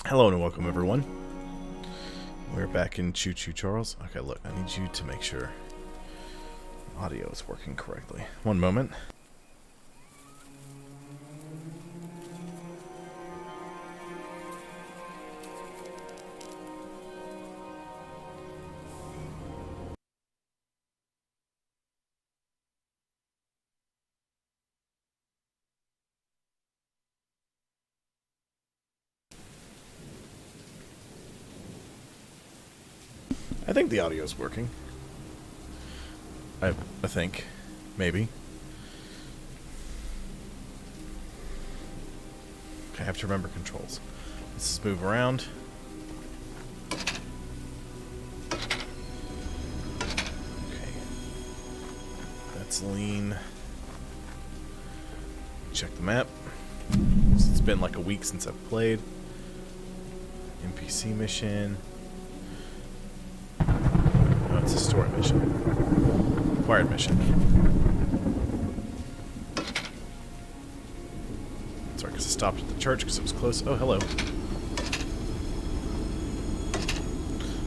Hello and welcome everyone. We're back in Choo-Choo Charles. Okay, look, I need you to make sure audio is working correctly. One moment. I think the audio is working. I think. Maybe. Okay, I have to remember controls. Let's just move around. Okay. That's lean. Check the map. It's been like a week since I've played. NPC mission. It's a story mission. Required mission. Sorry, because I stopped at the church because it was close. Oh, hello.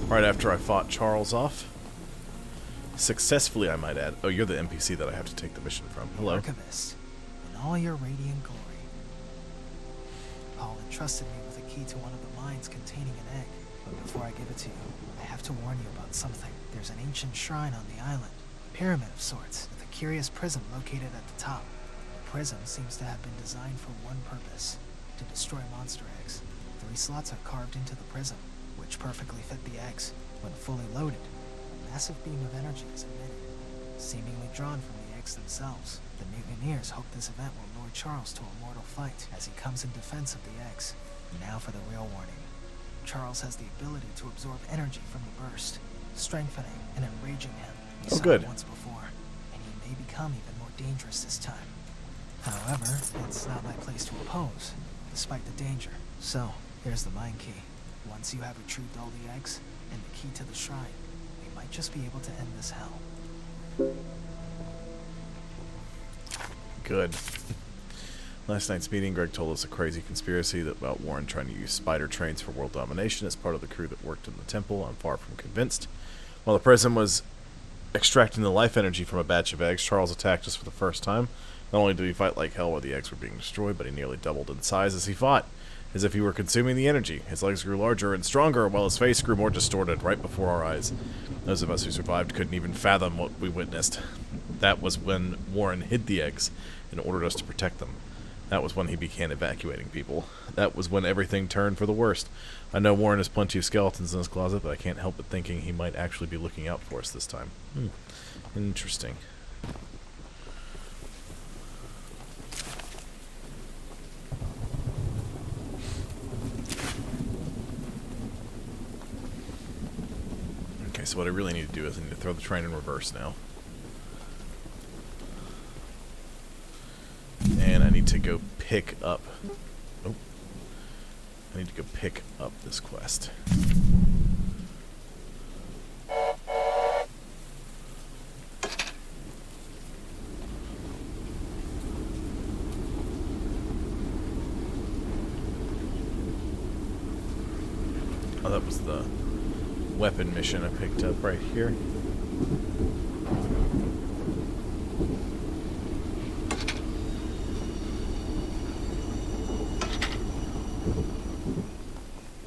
Right after I fought Charles off. Successfully, I might add. Oh, you're the NPC that I have to take the mission from. Hello. Archivist, in all your radiant glory. Paul entrusted me with a key to one of the mines containing an egg. But before I give it to you, I have to warn you about something. There's an ancient shrine on the island, a pyramid of sorts, with a curious prism located at the top. The prism seems to have been designed for one purpose, to destroy monster eggs. 3 slots are carved into the prism, which perfectly fit the eggs. When fully loaded, a massive beam of energy is emitted, seemingly drawn from the eggs themselves. The mutineers hope this event will lure Charles to a mortal fight as he comes in defense of the eggs. Now for the real warning. Charles has the ability to absorb energy from the burst, strengthening and enraging him. We saw it once before, and he may become even more dangerous this time. However, it's not my place to oppose, despite the danger. So, here's the mine key. Once you have retrieved all the eggs, and the key to the shrine, we might just be able to end this hell. Good. Last night's meeting, Greg told us a crazy conspiracy about Warren trying to use spider trains for world domination as part of the crew that worked in the temple. I'm far from convinced. While the prism was extracting the life energy from a batch of eggs, Charles attacked us for the first time. Not only did he fight like hell while the eggs were being destroyed, but he nearly doubled in size as he fought, as if he were consuming the energy. His legs grew larger and stronger, while his face grew more distorted right before our eyes. Those of us who survived couldn't even fathom what we witnessed. That was when Warren hid the eggs and ordered us to protect them. That was when he began evacuating people. That was when everything turned for the worst. I know Warren has plenty of skeletons in his closet, but I can't help but thinking he might actually be looking out for us this time. Interesting. Okay, so what I really need to do is I need to throw the train in reverse now. And I need to go pick up... Oh. I need to go pick up this quest. Oh, that was the weapon mission I picked up right here.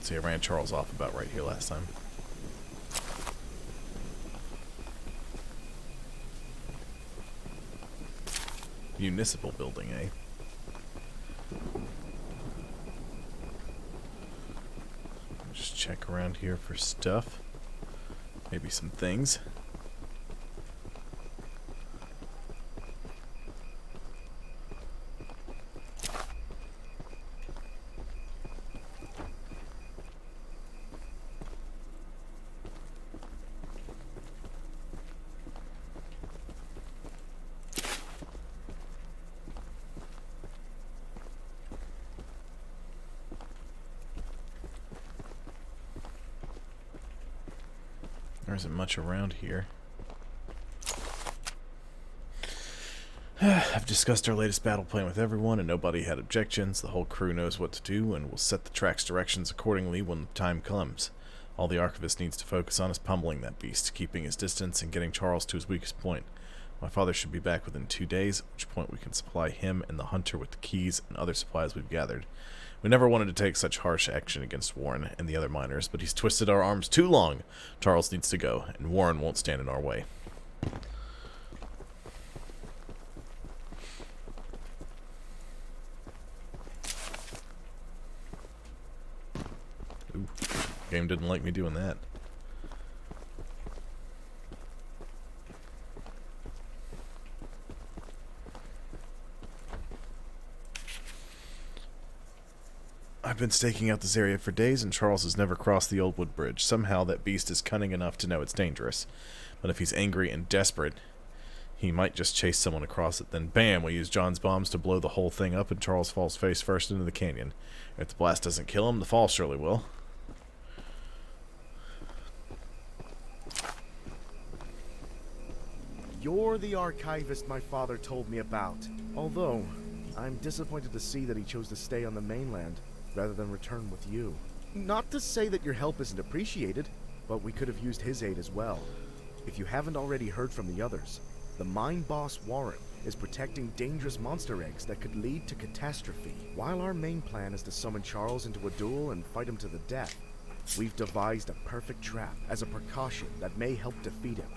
See, I ran Charles off about right here last time. Municipal building, eh? Just check around here for stuff. Maybe some things. There isn't much around here. I've discussed our latest battle plan with everyone, and nobody had objections. The whole crew knows what to do, and will set the track's directions accordingly when the time comes. All the Archivist needs to focus on is pummeling that beast, keeping his distance, and getting Charles to his weakest point. My father should be back within 2 days, at which point we can supply him and the hunter with the keys and other supplies we've gathered. We never wanted to take such harsh action against Warren and the other miners, but he's twisted our arms too long. Charles needs to go, and Warren won't stand in our way. Ooh, game didn't like me doing that. I've been staking out this area for days, and Charles has never crossed the old wood bridge. Somehow that beast is cunning enough to know it's dangerous. But if he's angry and desperate, he might just chase someone across it. Then bam, we use John's bombs to blow the whole thing up, and Charles falls face first into the canyon. If the blast doesn't kill him, the fall surely will. You're the archivist my father told me about. Although, I'm disappointed to see that he chose to stay on the mainland rather than return with you. Not to say that your help isn't appreciated, but we could have used his aid as well. If you haven't already heard from the others, the mine boss Warren is protecting dangerous monster eggs that could lead to catastrophe. While our main plan is to summon Charles into a duel and fight him to the death, we've devised a perfect trap as a precaution that may help defeat him.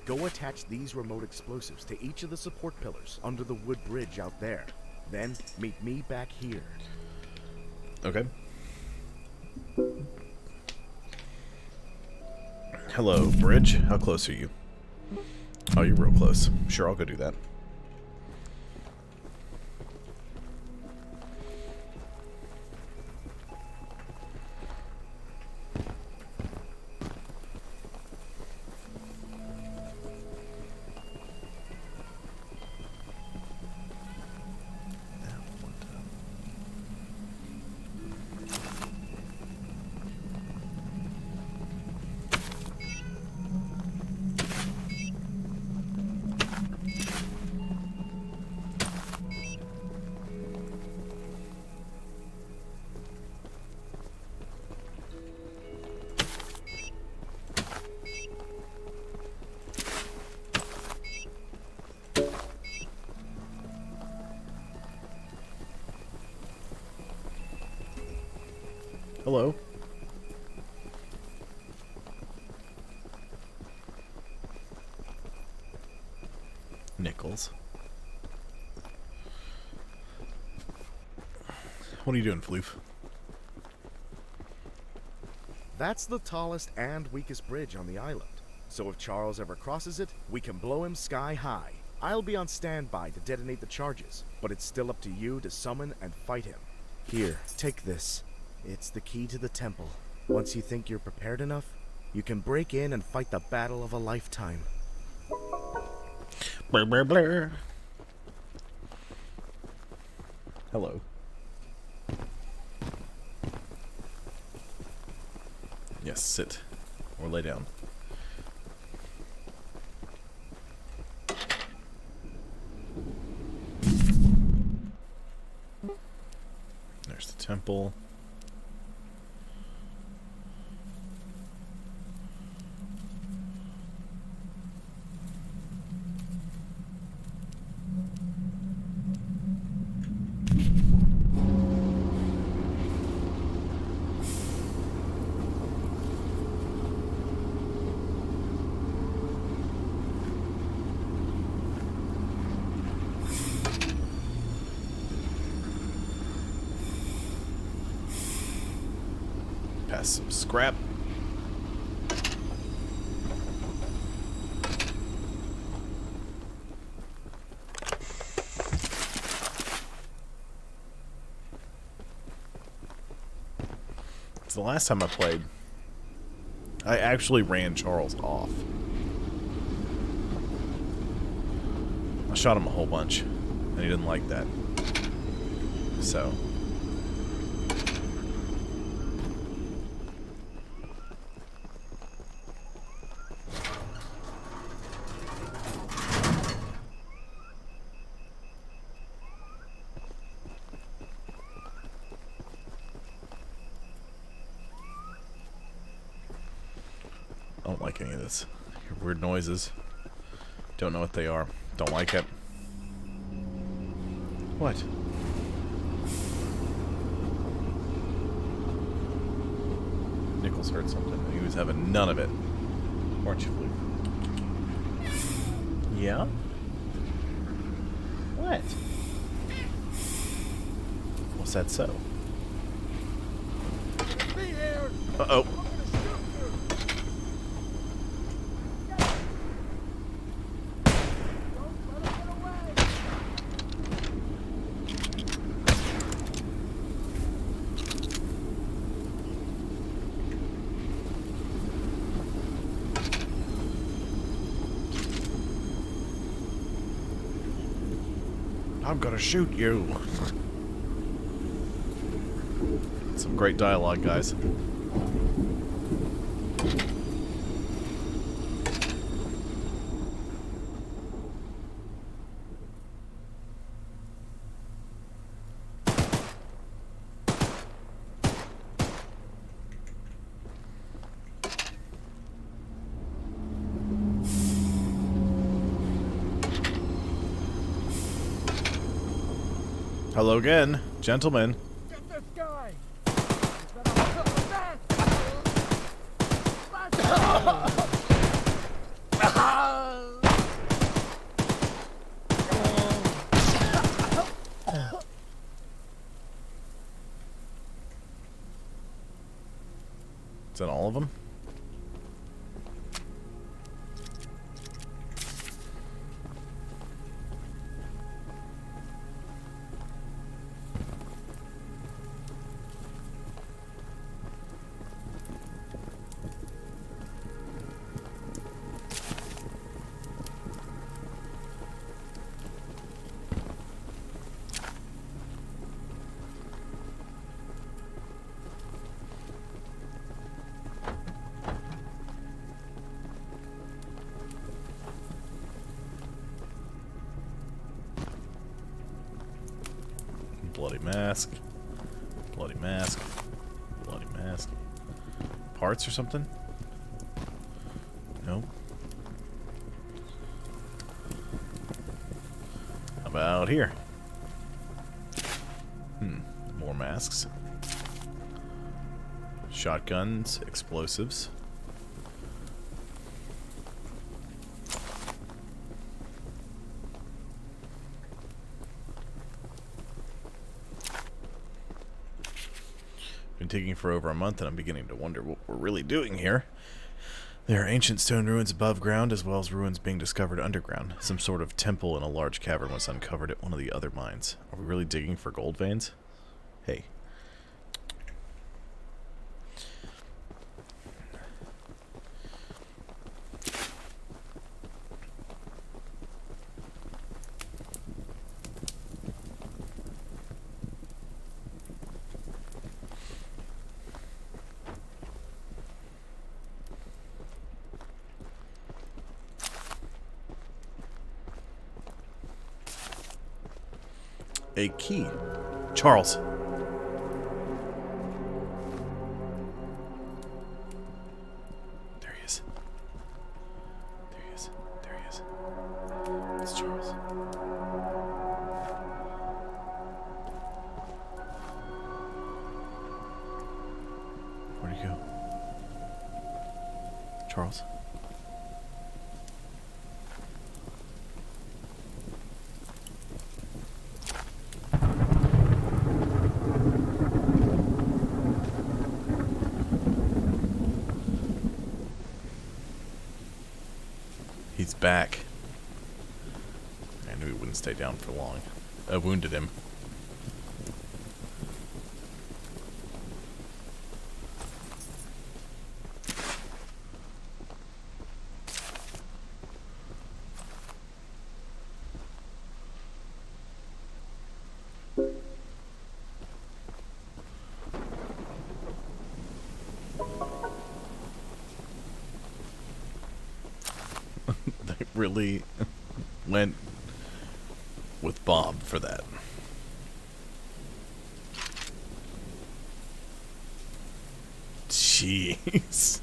Go attach these remote explosives to each of the support pillars under the wood bridge out there. Then meet me back here. Okay. Hello, bridge. How close are you? Oh, you're real close. Sure, I'll go do that. Hello. Nichols. What are you doing, Floof? That's the tallest and weakest bridge on the island. So if Charles ever crosses it, we can blow him sky high. I'll be on standby to detonate the charges, but it's still up to you to summon and fight him. Here, take this. It's the key to the temple. Once you think you're prepared enough, you can break in and fight the battle of a lifetime. Blur, blur, blur. Hello. Yes, sit. Or lay down. There's the temple. Pass some scrap. So the last time I played, I actually ran Charles off. I shot him a whole bunch, and he didn't like that. So... I don't like any of this. I hear weird noises. Don't know what they are. Don't like it. What? Nichols heard something. He was having none of it. Weren't you, Flea? Yeah? What? Was that so? Uh-oh. I'm gonna shoot you. Some great dialogue, guys. Hello again, gentlemen. Get this guy! You better hook up with that! Is that all of them? Bloody mask. Bloody mask. Bloody mask. Parts or something? No. How about here? More masks. Shotguns, explosives. Been taking for over a month, and I'm beginning to wonder what we're really doing here. There are ancient stone ruins above ground, as well as ruins being discovered underground. Some sort of temple in a large cavern was uncovered at one of the other mines. Are we really digging for gold veins? Hey. A key. Charles. There he is. There he is. There he is. It's Charles. Where'd he go? Charles? He's back. I knew he wouldn't stay down for long. I wounded him. They really went with Bob for that. Jeez.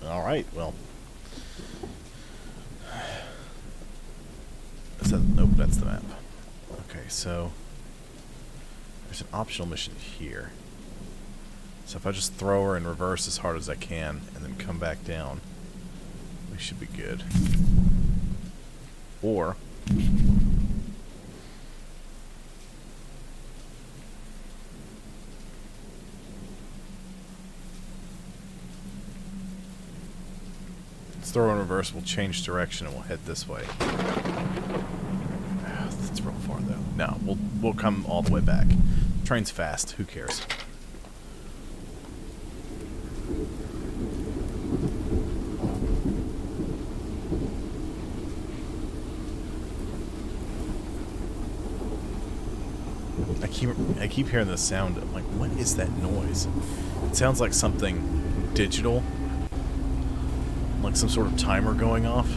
Alright, well. Is that, nope, that's the map. Okay, so there's an optional mission here. So if I just throw her in reverse as hard as I can and then come back down, we should be good. Or let's throw in reverse, we'll change direction and we'll head this way. That's real far though. No, we'll come all the way back. Train's fast, who cares? I keep hearing this sound. I'm like, what is that noise? It sounds like something digital, like some sort of timer going off.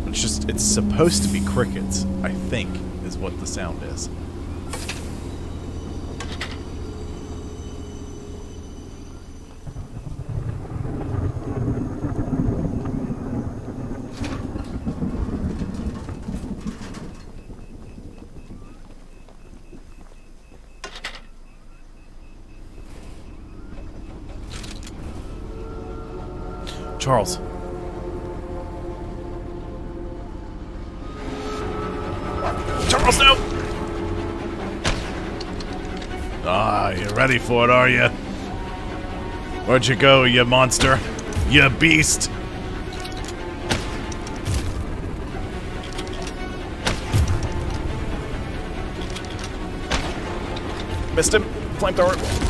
But it's supposed to be crickets, I think, is what the sound is. Charles. Charles, no! Ah, you ready for it, are you? Where'd you go, you monster? You beast! Missed him. Flamethrower.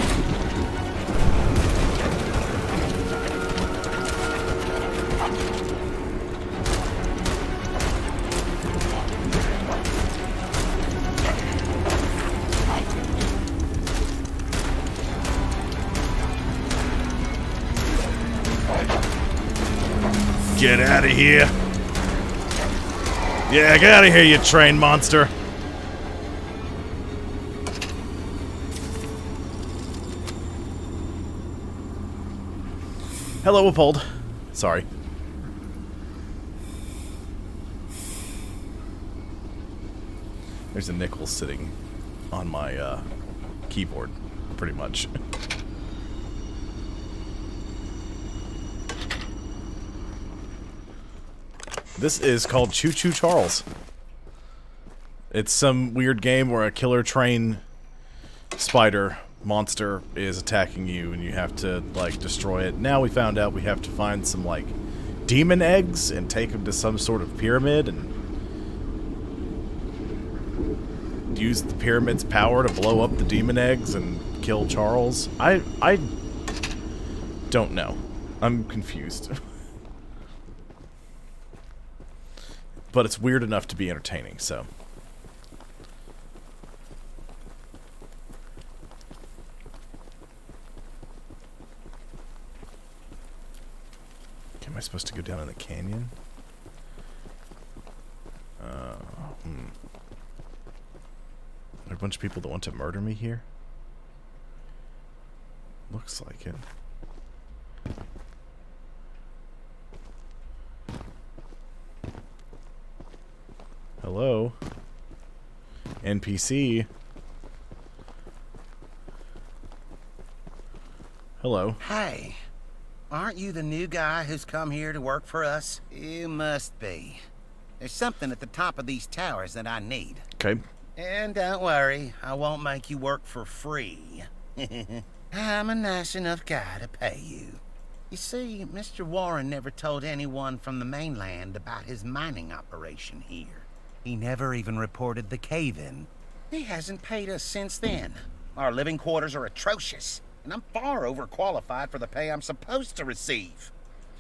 Get out of here. Yeah, get out of here, you train monster. Hello, Uphold. Sorry. There's a nickel sitting on my keyboard, pretty much. This is called Choo-Choo Charles. It's some weird game where a killer train spider monster is attacking you and you have to, like, destroy it. Now we found out we have to find some, like, demon eggs and take them to some sort of pyramid and use the pyramid's power to blow up the demon eggs and kill Charles. I don't know. I'm confused. But it's weird enough to be entertaining, so. Okay, am I supposed to go down in the canyon? Are there a bunch of people that want to murder me here? Looks like it. Hello? NPC? Hello. Hey, aren't you the new guy who's come here to work for us? You must be. There's something at the top of these towers that I need. Okay. And don't worry, I won't make you work for free. I'm a nice enough guy to pay you. You see, Mr. Warren never told anyone from the mainland about his mining operation here. He never even reported the cave-in. He hasn't paid us since then. Our living quarters are atrocious, and I'm far overqualified for the pay I'm supposed to receive.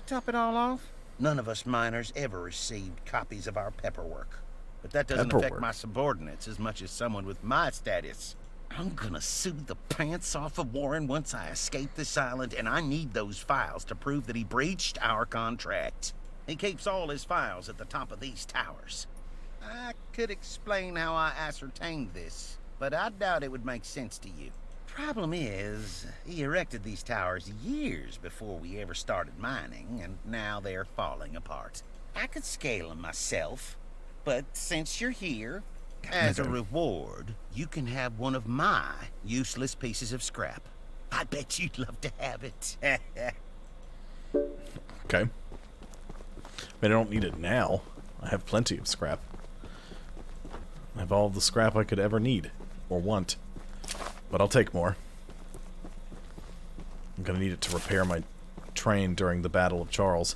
To top it all off, none of us miners ever received copies of our paperwork. But that doesn't affect my subordinates as much as someone with my status. I'm gonna sue the pants off of Warren once I escape this island, and I need those files to prove that he breached our contract. He keeps all his files at the top of these towers. I could explain how I ascertained this, but I doubt it would make sense to you. problem is, he erected these towers years before we ever started mining, and now they're falling apart. I could scale them myself, but since you're here, as a reward, you can have one of my useless pieces of scrap. I bet you'd love to have it. Okay. But I don't need it now. I have plenty of scrap. I have all the scrap I could ever need. Or want. But I'll take more. I'm gonna need it to repair my train during the Battle of Charles.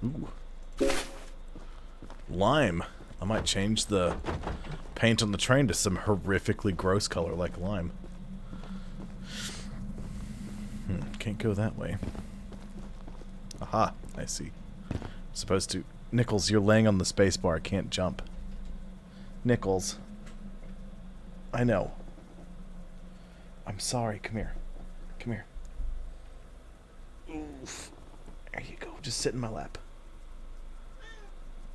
Ooh. Lime. I might change the paint on the train to some horrifically gross color like lime. Can't go that way. Aha, I see. Supposed to... Nichols, you're laying on the spacebar. I can't jump. Nichols. I know. I'm sorry. Come here. Come here. Oof. There you go. Just sit in my lap.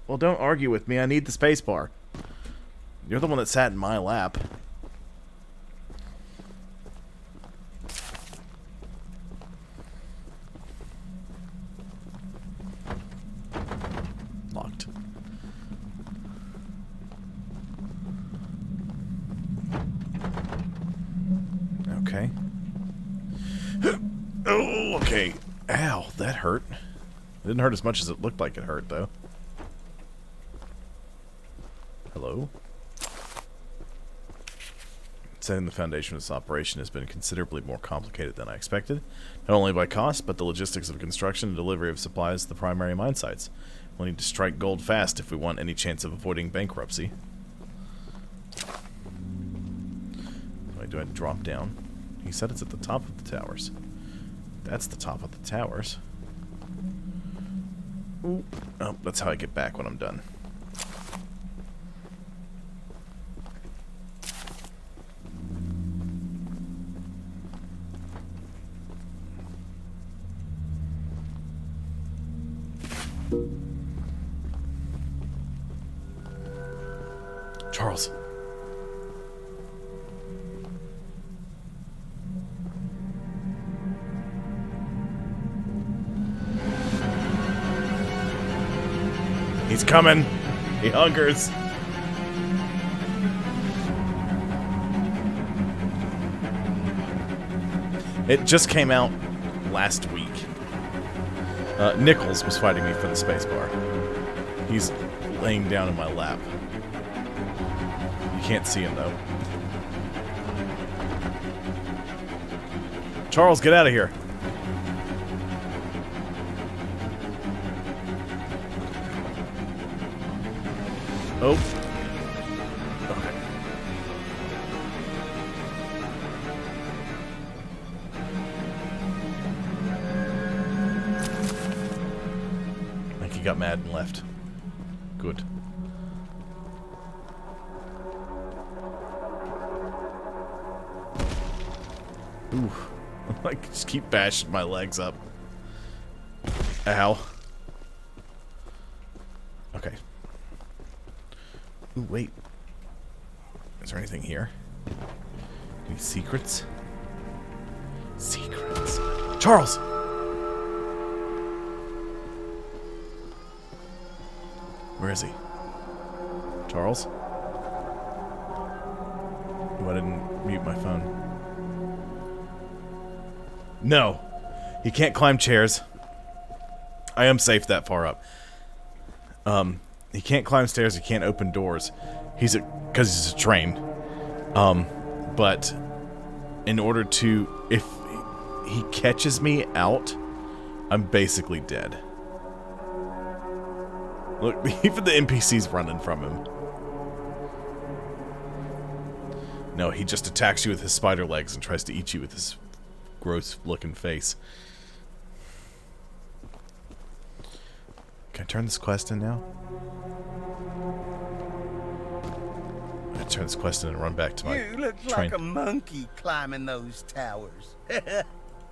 Well, don't argue with me. I need the spacebar. You're the one that sat in my lap. Locked. Okay. Oh, okay. Ow, that hurt. It didn't hurt as much as it looked like it hurt, though. Hello? Setting the foundation of this operation has been considerably more complicated than I expected, not only by cost, but the logistics of construction and delivery of supplies to the primary mine sites. We'll need to strike gold fast if we want any chance of avoiding bankruptcy. Do I drop down? He said it's at the top of the towers. That's the top of the towers. Ooh. Oh, that's how I get back when I'm done. Charles. He's coming. He hungers. It just came out last week. Nichols was fighting me for the spacebar. He's laying down in my lap. You can't see him, though. Charles, get out of here. Oh. Okay. I think he got mad and left. Good. Ooh. I just keep bashing my legs up. Ow. Okay. Ooh, wait. Is there anything here? Any secrets? Secrets. Charles! Where is he? Charles? Oh, I didn't mute my phone. No. He can't climb chairs. I am safe that far up. He can't climb stairs, he can't open doors. Because he's a train. But in order to, if he catches me out, I'm basically dead. Look, even the NPC's running from him. No, he just attacks you with his spider legs and tries to eat you with his gross-looking face. Can I turn this quest in now? I'm gonna turn this quest in and run back to my You look train. like a monkey climbing those towers.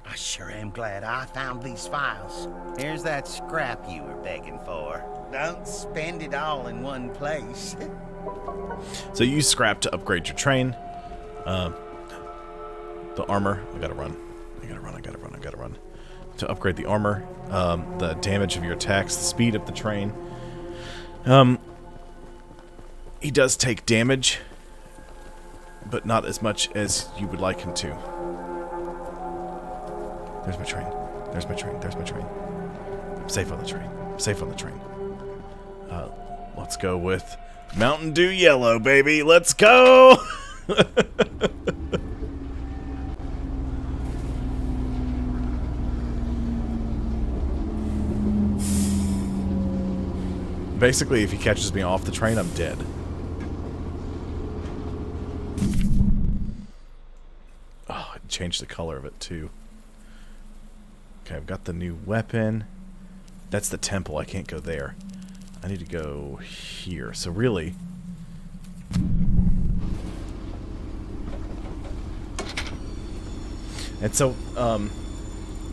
I sure am glad I found these files. Here's that scrap you were begging for. Don't spend it all in one place. So you use scrap to upgrade your train. The armor. I gotta run. To upgrade the armor, the damage of your attacks, the speed of the train. He does take damage, but not as much as you would like him to. There's my train. I'm safe on the train. Let's go with Mountain Dew Yellow, baby. Let's go! Basically, if he catches me off the train, I'm dead. Oh, it changed the color of it, too. Okay, I've got the new weapon. That's the temple. I can't go there. I need to go here. So really... And so,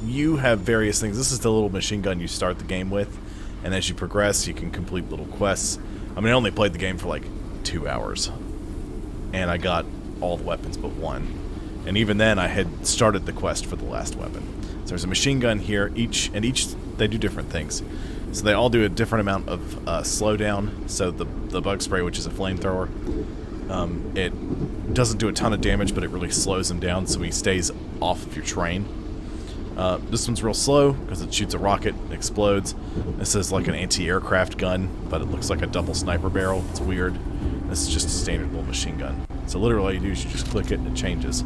you have various things. This is the little machine gun you start the game with. And as you progress, you can complete little quests. I mean, I only played the game for like 2 hours. And I got all the weapons but one. And even then, I had started the quest for the last weapon. So there's a machine gun here. Each they do different things. So they all do a different amount of slowdown. So the bug spray, which is a flamethrower, it doesn't do a ton of damage, but it really slows him down, so he stays off of your train. This one's real slow because it shoots a rocket, it explodes. This is like an anti-aircraft gun, but it looks like a double sniper barrel. It's weird. This is just a standard little machine gun. So literally all you do is you just click it and it changes.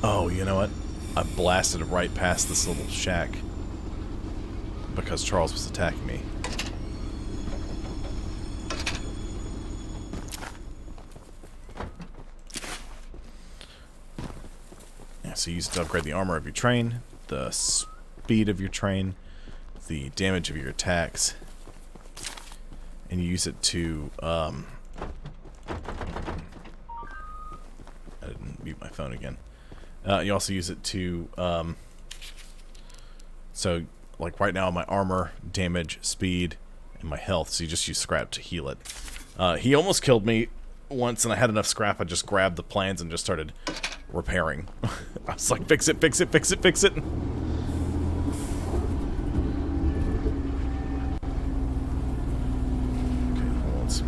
Oh, you know what? I blasted right past this little shack because Charles was attacking me. Yeah, so you use it to upgrade the armor of your train, the speed of your train, the damage of your attacks, and you use it to, I didn't mute my phone again. You also use it to, so, like right now, my armor, damage, speed, and my health, so you just use scrap to heal it. He almost killed me once, and I had enough scrap, I just grabbed the plans and just started repairing. I was like, fix it, fix it, fix it, fix it! Okay, let's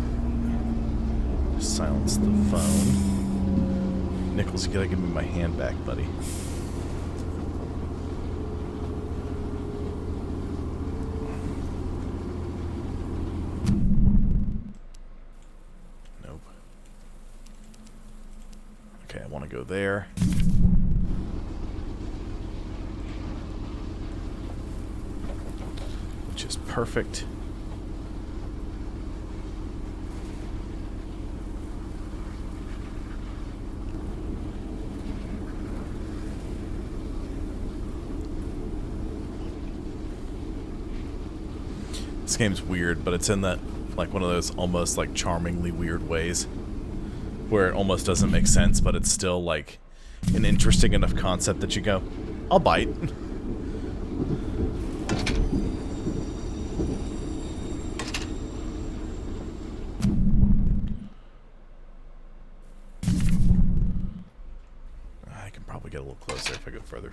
silence the phone. Nichols, you gotta give me my hand back, buddy. Nope. Okay, I want to go there. Which is perfect. This game's weird, but it's in that, like, one of those almost, like, charmingly weird ways where it almost doesn't make sense, but it's still, like, an interesting enough concept that you go, I'll bite. I can probably get a little closer if I go further.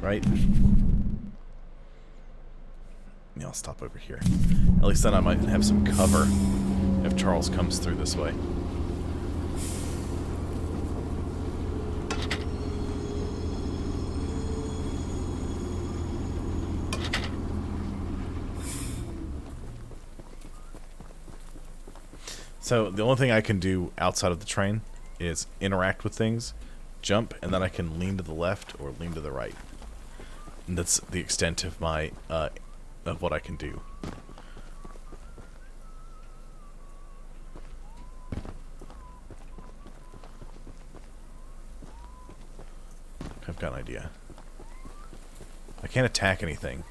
Right? Yeah, I'll stop over here. At least then I might have some cover if Charles comes through this way. So the only thing I can do outside of the train is interact with things, jump, and then I can lean to the left or lean to the right. And that's the extent of my of what I can do. I've got an idea. I can't attack anything.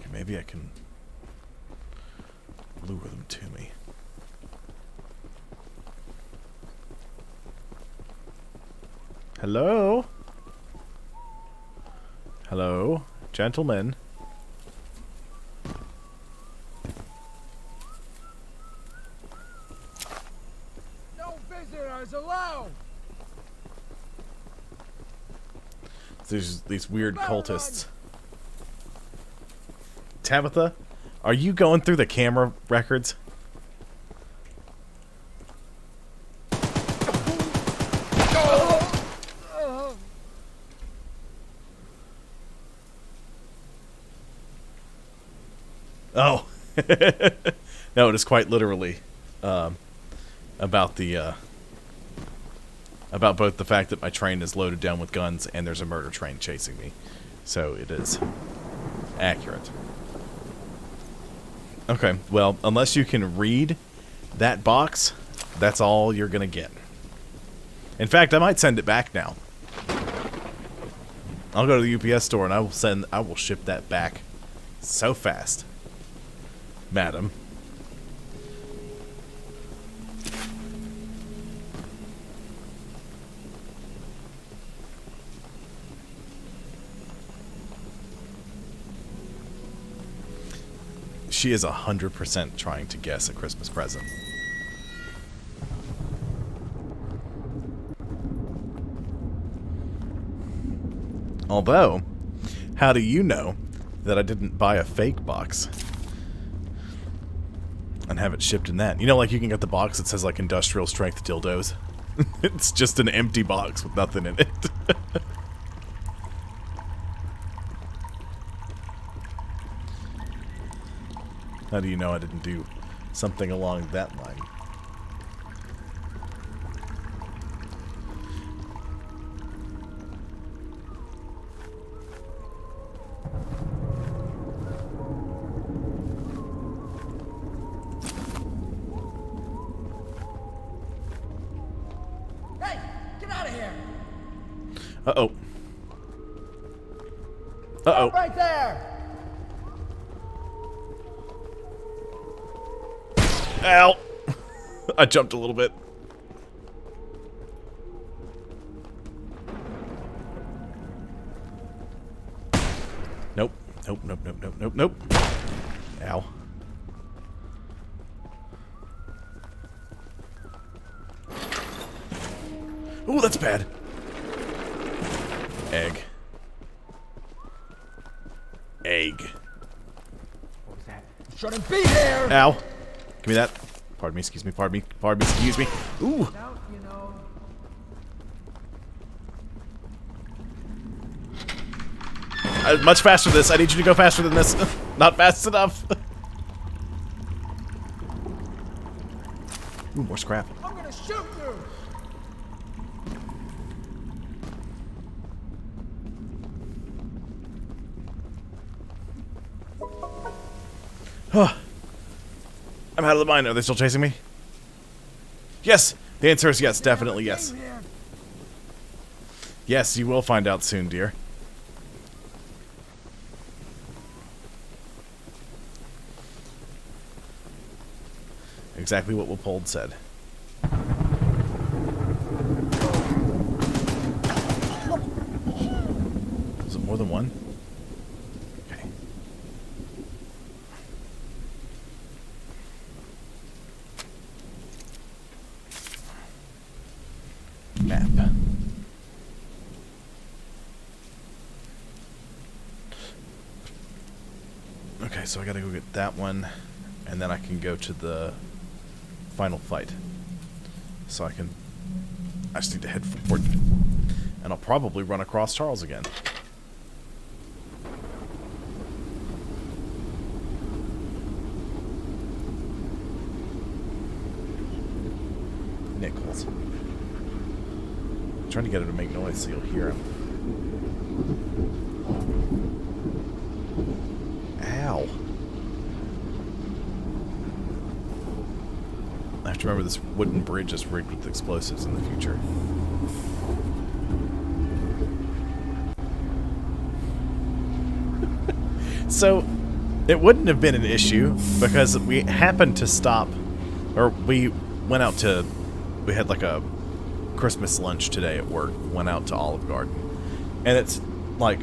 Okay, maybe I can lure them to me. Hello? Hello? Gentlemen? No visitors allowed! There's these weird Better cultists. Tabitha? Are you going through the camera records? Oh. No, it is quite literally about the about both the fact that my train is loaded down with guns and there's a murder train chasing me. So it is accurate. Okay, well, unless you can read that box, that's all you're gonna get. In fact, I might send it back now. I'll go to the UPS store and I will ship that back so fast. Madam. She is 100% trying to guess a Christmas present. Although, how do you know that I didn't buy a fake box and have it shipped in that? You know, like you can get the box that says like industrial strength dildos. It's just an empty box with nothing in it. How do you know I didn't do something along that line? Hey, get out of here! Uh-oh. Uh-oh. Right there! Ow! I jumped a little bit. Nope. Nope, nope, nope, nope, nope, nope. Ow. Ooh, that's bad. Egg. Egg. What was that? You shouldn't be here! Ow. Give me that. Pardon me, excuse me, pardon me, pardon me, excuse me. Ooh. Now, you know... Much faster than this. I need you to go faster than this. Not fast enough. Ooh, more scrap. I'm gonna shoot you! I'm out of the mine. Are they still chasing me? Yes! The answer is yes, definitely yes. Here. Yes, you will find out soon, dear. Exactly what Leopold said. Is it more than one? Okay. Map. Okay, so I gotta go get that one, and then I can go to the final fight. So I just need to head forward. And I'll probably run across Charles again. Nichols. trying to get him to make noise so you'll hear him. Ow. I have to remember this wooden bridge is rigged with explosives in the future. So, it wouldn't have been an issue because we happened to stop, or we went out to, we had like a Christmas lunch today at work, went out to Olive Garden, and it's like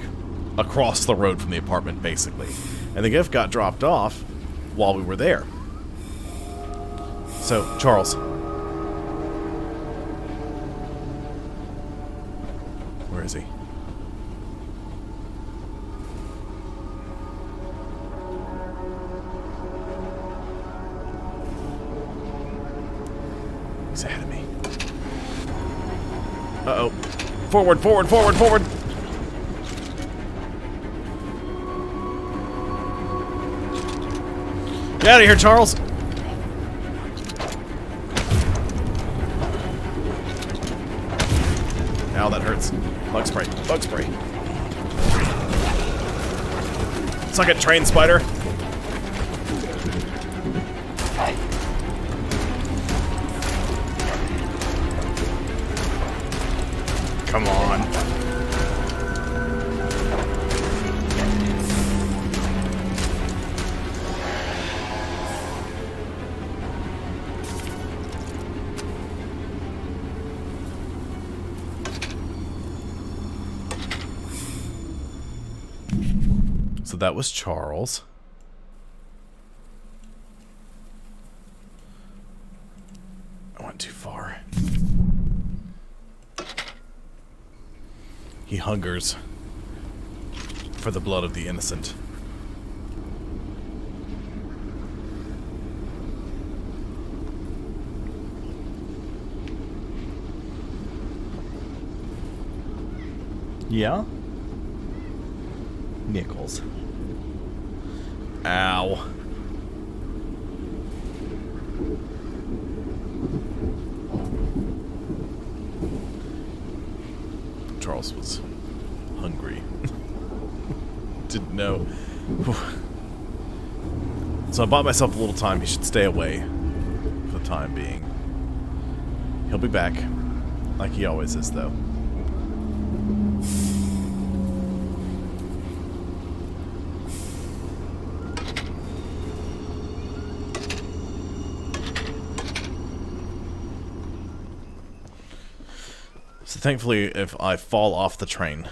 across the road from the apartment basically, and the gift got dropped off while we were there. So, Charles. Where is he? He's ahead of me. Uh-oh. Forward, forward, forward, forward! Get out of here, Charles! Ow, that hurts. Bug spray. Bug spray. Suck it, train spider. Come on. So that was Charles. I went too far. He hungers for the blood of the innocent. Yeah? Nichols. Ow. Charles was hungry. Didn't know. So I bought myself a little time. He should stay away for the time being. He'll be back, like he always is, though. So thankfully, if I fall off the train,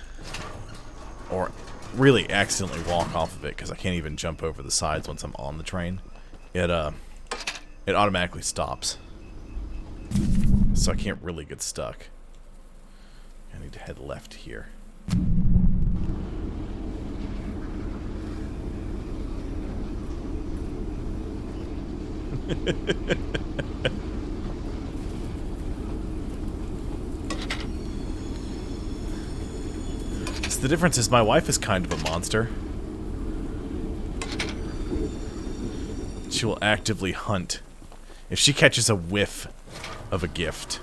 or really accidentally walk off of it, because I can't even jump over the sides once I'm on the train, it automatically stops. So I can't really get stuck. I need to head left here. The difference is my wife is kind of a monster. She will actively hunt. If she catches a whiff of a gift,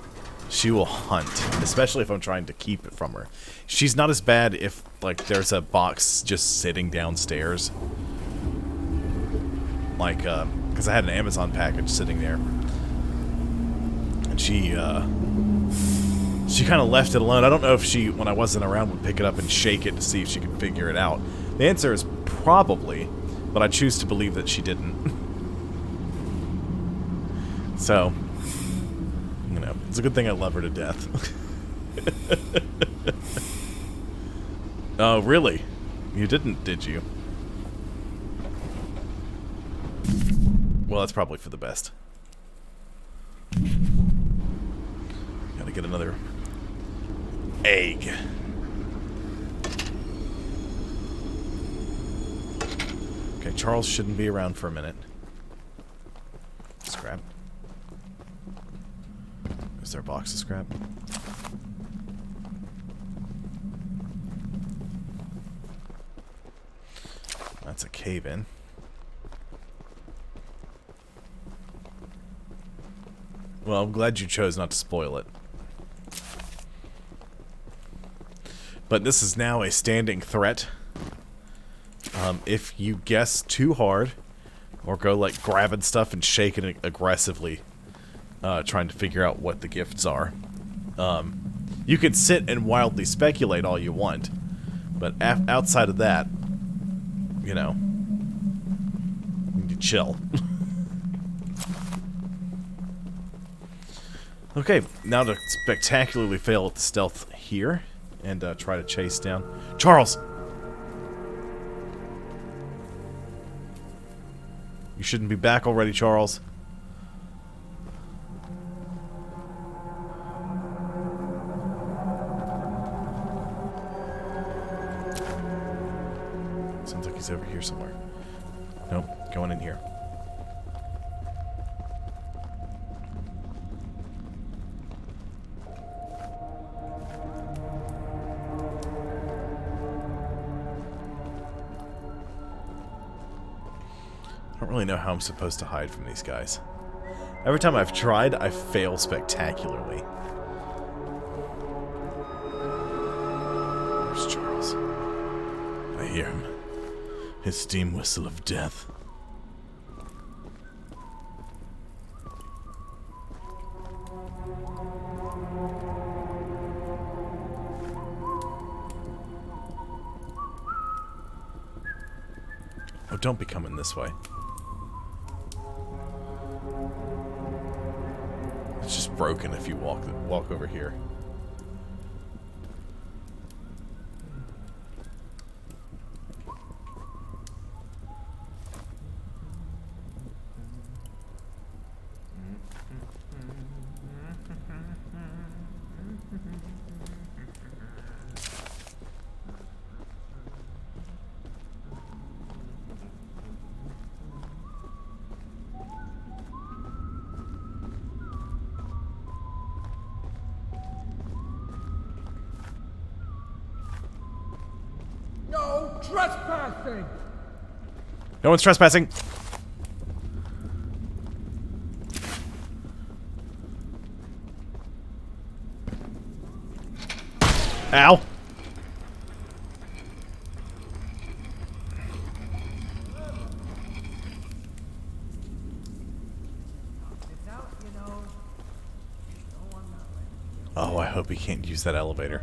she will hunt, especially if I'm trying to keep it from her. She's not as bad if, like, there's a box just sitting downstairs. Like, because I had an Amazon package sitting there. And she kind of left it alone. I don't know if she, when I wasn't around, would pick it up and shake it to see if she could figure it out. The answer is probably, but I choose to believe that she didn't. So, you know, it's a good thing I love her to death. Oh, really? You didn't, did you? Well, that's probably for the best. Gotta get another egg. Okay, Charles shouldn't be around for a minute. Scrap. Is there a box of scrap? That's a cave-in. Well, I'm glad you chose not to spoil it. But this is now a standing threat. If you guess too hard, or go like grabbing stuff and shaking it aggressively, trying to figure out what the gifts are, you can sit and wildly speculate all you want, but outside of that, you know, you need to chill. Okay, now to spectacularly fail at the stealth here, and try to chase down Charles! You shouldn't be back already, Charles. Sounds like he's over here somewhere. Nope, going in here. I don't really know how I'm supposed to hide from these guys. Every time I've tried, I fail spectacularly. Where's Charles? I hear him. His steam whistle of death. Oh, don't be coming this way. It's just broken if you walk over here. No trespassing! No one's trespassing. Ow. Oh, I hope he can't use that elevator.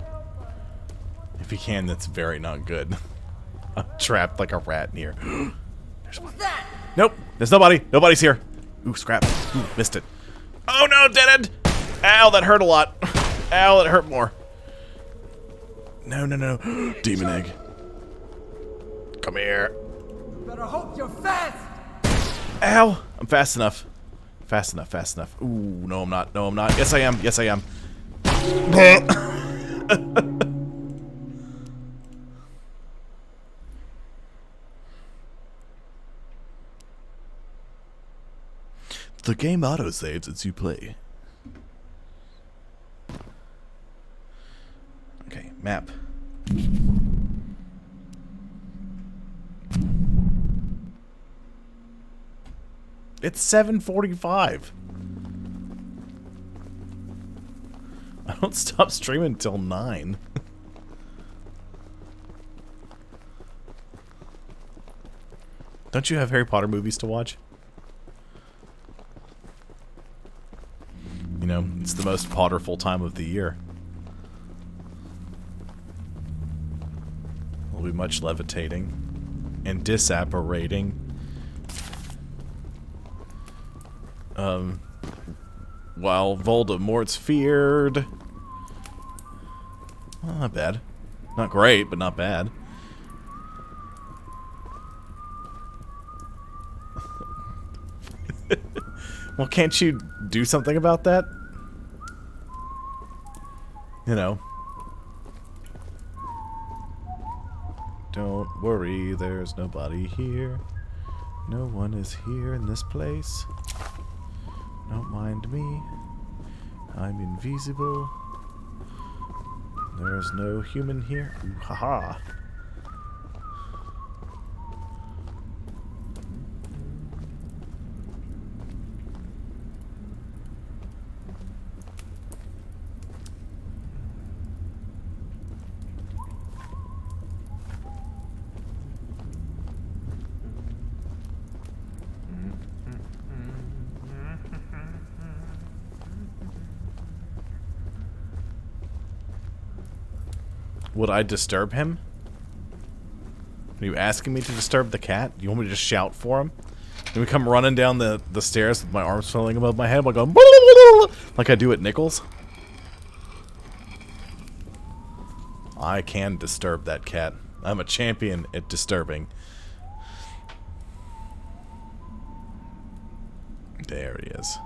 If he can, that's very not good. I'm trapped like a rat in here. There's one. Nope, there's nobody. Nobody's here. Ooh, scrap. Ooh, missed it. Oh no, dead end. Ow, that hurt a lot. Ow, that hurt more. No, no, no. Demon egg. Come here. Better hope you're fast! Ow, I'm fast enough. Fast enough, fast enough. Ooh, no, I'm not. No, I'm not. Yes, I am. Yes, I am. The game auto-saves as you play. Okay, map. It's 7:45. I don't stop streaming until 9. Don't you have Harry Potter movies to watch? You know, it's the most Potterful time of the year. There'll be much levitating and disapparating. While Voldemort's feared. Well, not bad. Not great, but not bad. Well, can't you do something about that? You know. Don't worry, there's nobody here. No one is here in this place. Don't mind me. I'm invisible. There's no human here. Ooh, haha. Would I disturb him? Are you asking me to disturb the cat? You want me to just shout for him? Can we come running down the stairs with my arms flailing above my head while going like I do at Nichols? I can disturb that cat. I'm a champion at disturbing. There he is.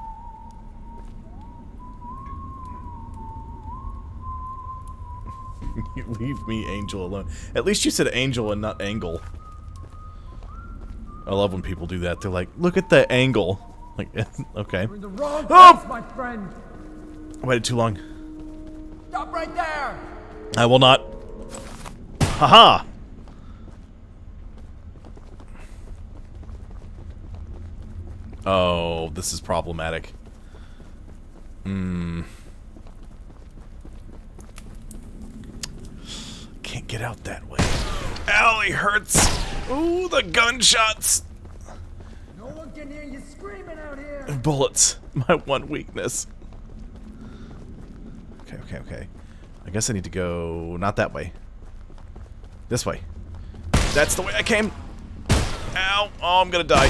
You leave me, Angel, alone. At least you said Angel and not Angle. I love when people do that. They're like, look at the angle. Like, okay. You're in the wrong place, my friend. I waited too long. Stop right there. I will not. Haha! Oh, this is problematic. Can't get out that way. Ow, he hurts! Ooh, the gunshots! No one can hear you screaming out here. Bullets. My one weakness. Okay. I guess I need to go... not that way. This way. That's the way I came! Ow! Oh, I'm gonna die.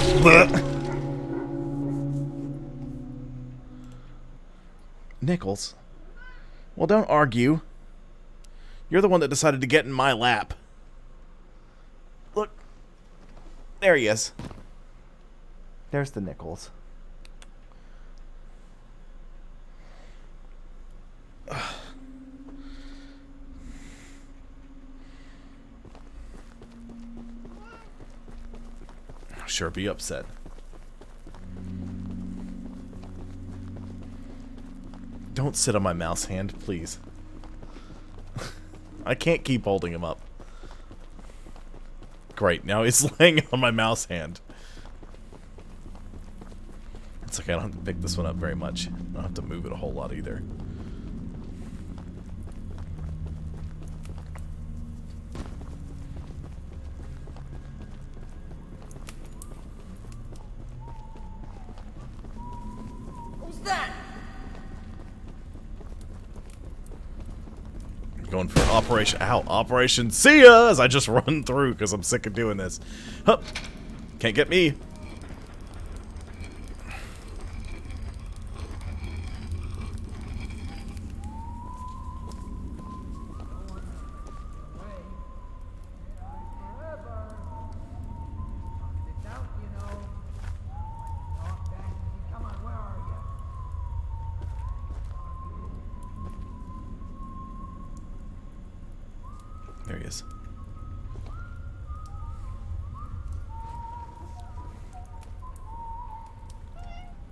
Nichols? Well, don't argue. You're the one that decided to get in my lap. Look. There he is. There's the Nichols. I'll sure be upset. Don't sit on my mouse hand, please. I can't keep holding him up. Great, now he's laying on my mouse hand. It's like I don't have to pick this one up very much. I don't have to move it a whole lot either. Who's that? Going for Operation See Ya as I just run through because I'm sick of doing this. Hup. Can't get me. There he is.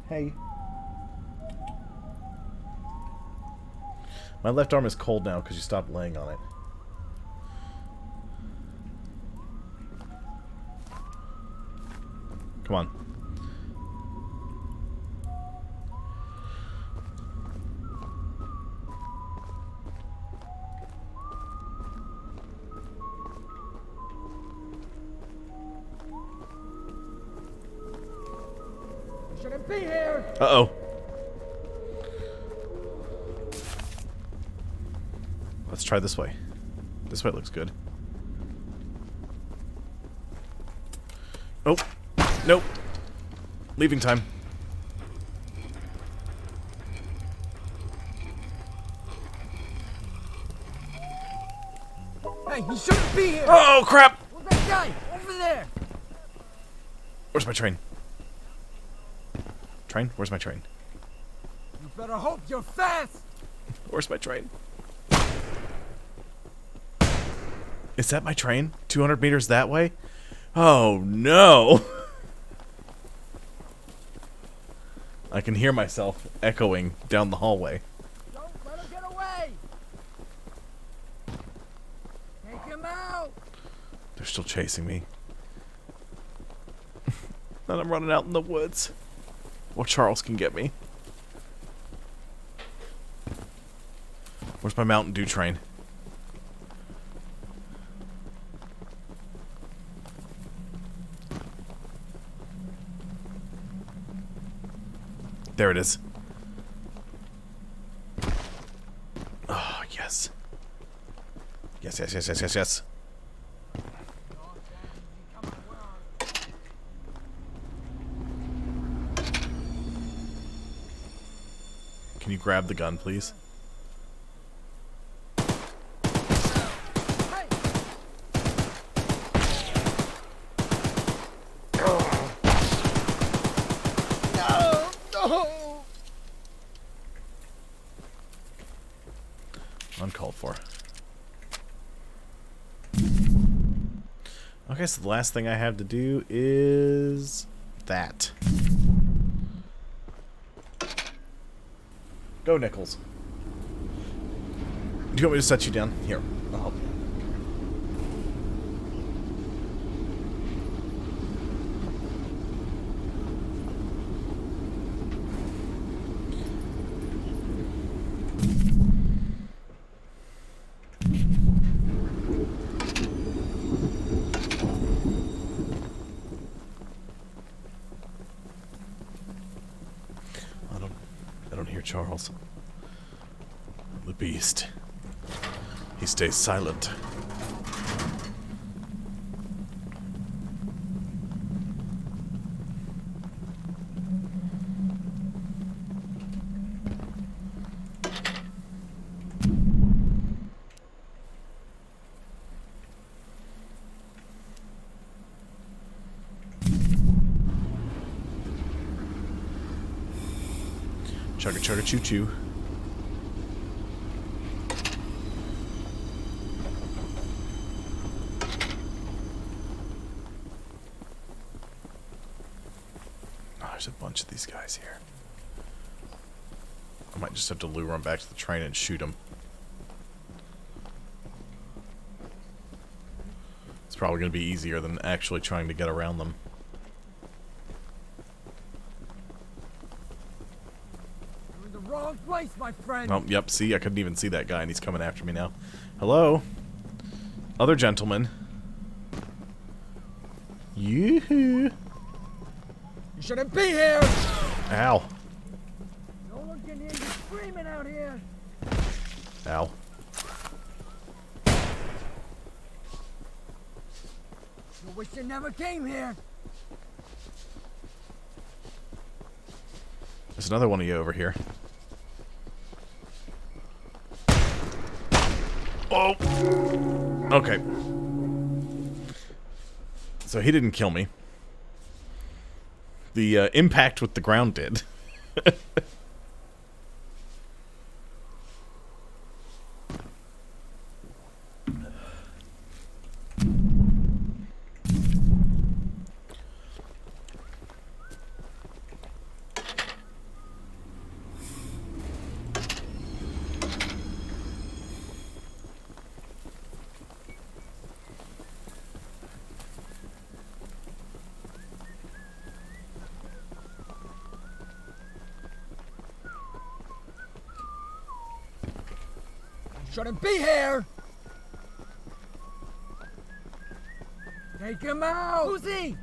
Hey. My left arm is cold now because you stopped laying on it. Come on. Shouldn't be here. Uh-oh. Let's try this way. This way looks good. Oh. Nope. Leaving time. Hey, he shouldn't be here. Oh, crap! Where's that guy? Over there. Where's my train? Train? Where's my train? You better hope you're fast. Where's my train? Is that my train? 200 meters that way? Oh, no! I can hear myself echoing down the hallway. Don't let him get away. Take him out. They're still chasing me. And I'm running out in the woods. Or Charles can get me. Where's my Mountain Dew train? There it is. Oh, yes. Yes, yes, yes, yes, yes, yes. Can you grab the gun, please? Uncalled for. Okay, so the last thing I have to do is that. Go, Nichols. Do you want me to set you down? Here, I'll help you. I don't hear Charles. The beast. He stays silent. Chugga chugga choo choo. Oh, there's a bunch of these guys here. I might just have to lure them back to the train and shoot them. It's probably going to be easier than actually trying to get around them. Wrong place, my friend. Oh, yep, see, I couldn't even see that guy, and he's coming after me now. Hello? Other gentleman. Yoo-hoo! You shouldn't be here. Ow. No one can hear you screaming out here. Ow. You wish you never came here. There's another one of you over here. Oh! Okay. So he didn't kill me. The impact with the ground did. Shouldn't be here. Take him out. Who's he?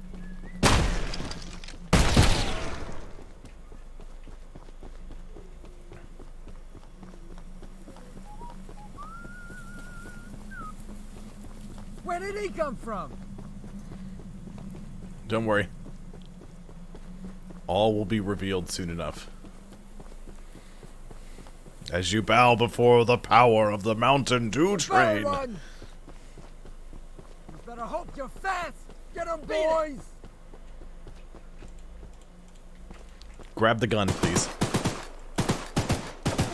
Where did he come from? Don't worry. All will be revealed soon enough. As you bow before the power of the Mountain Dew train. Better run. You better hope you're fast. Get him, boys. Grab the gun, please.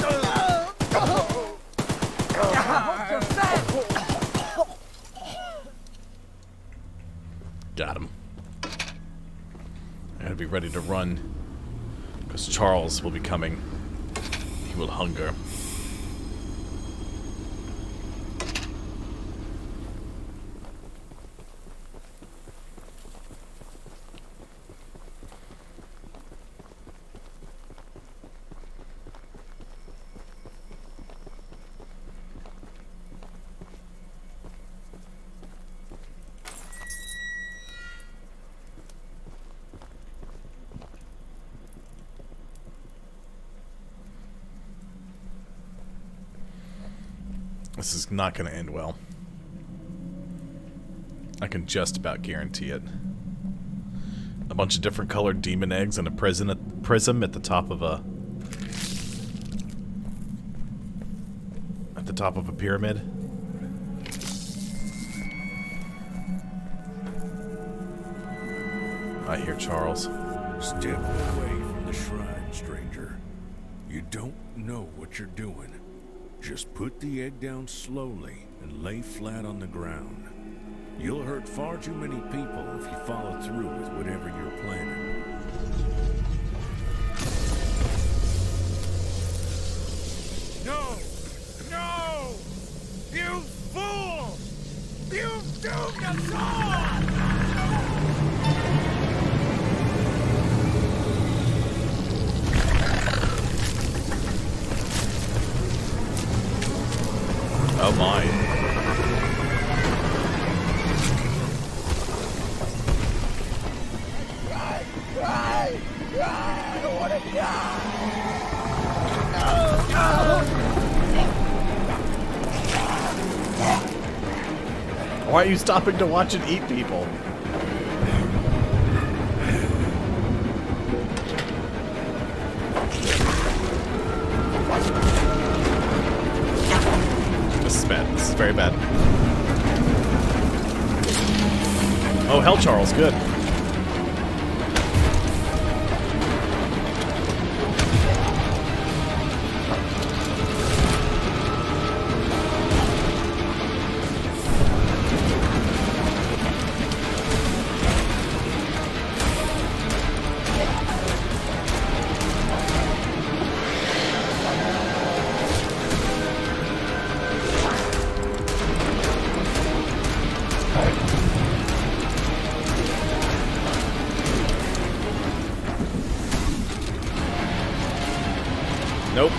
Hope you're fast. Got him. I gotta be ready to run, because Charles will be coming. He will hunger. This is not going to end well. I can just about guarantee it. A bunch of different colored demon eggs and a prism at the top of a pyramid. I hear Charles. Step away from the shrine, stranger. You don't know what you're doing. Just put the egg down slowly and lay flat on the ground. You'll hurt far too many people if you follow through with whatever you're planning. No! No! You fool! You've doomed us all! Oh my. Why are you stopping to watch it eat people? This is bad. This is very bad. Oh, hell, Charles, good. Nope.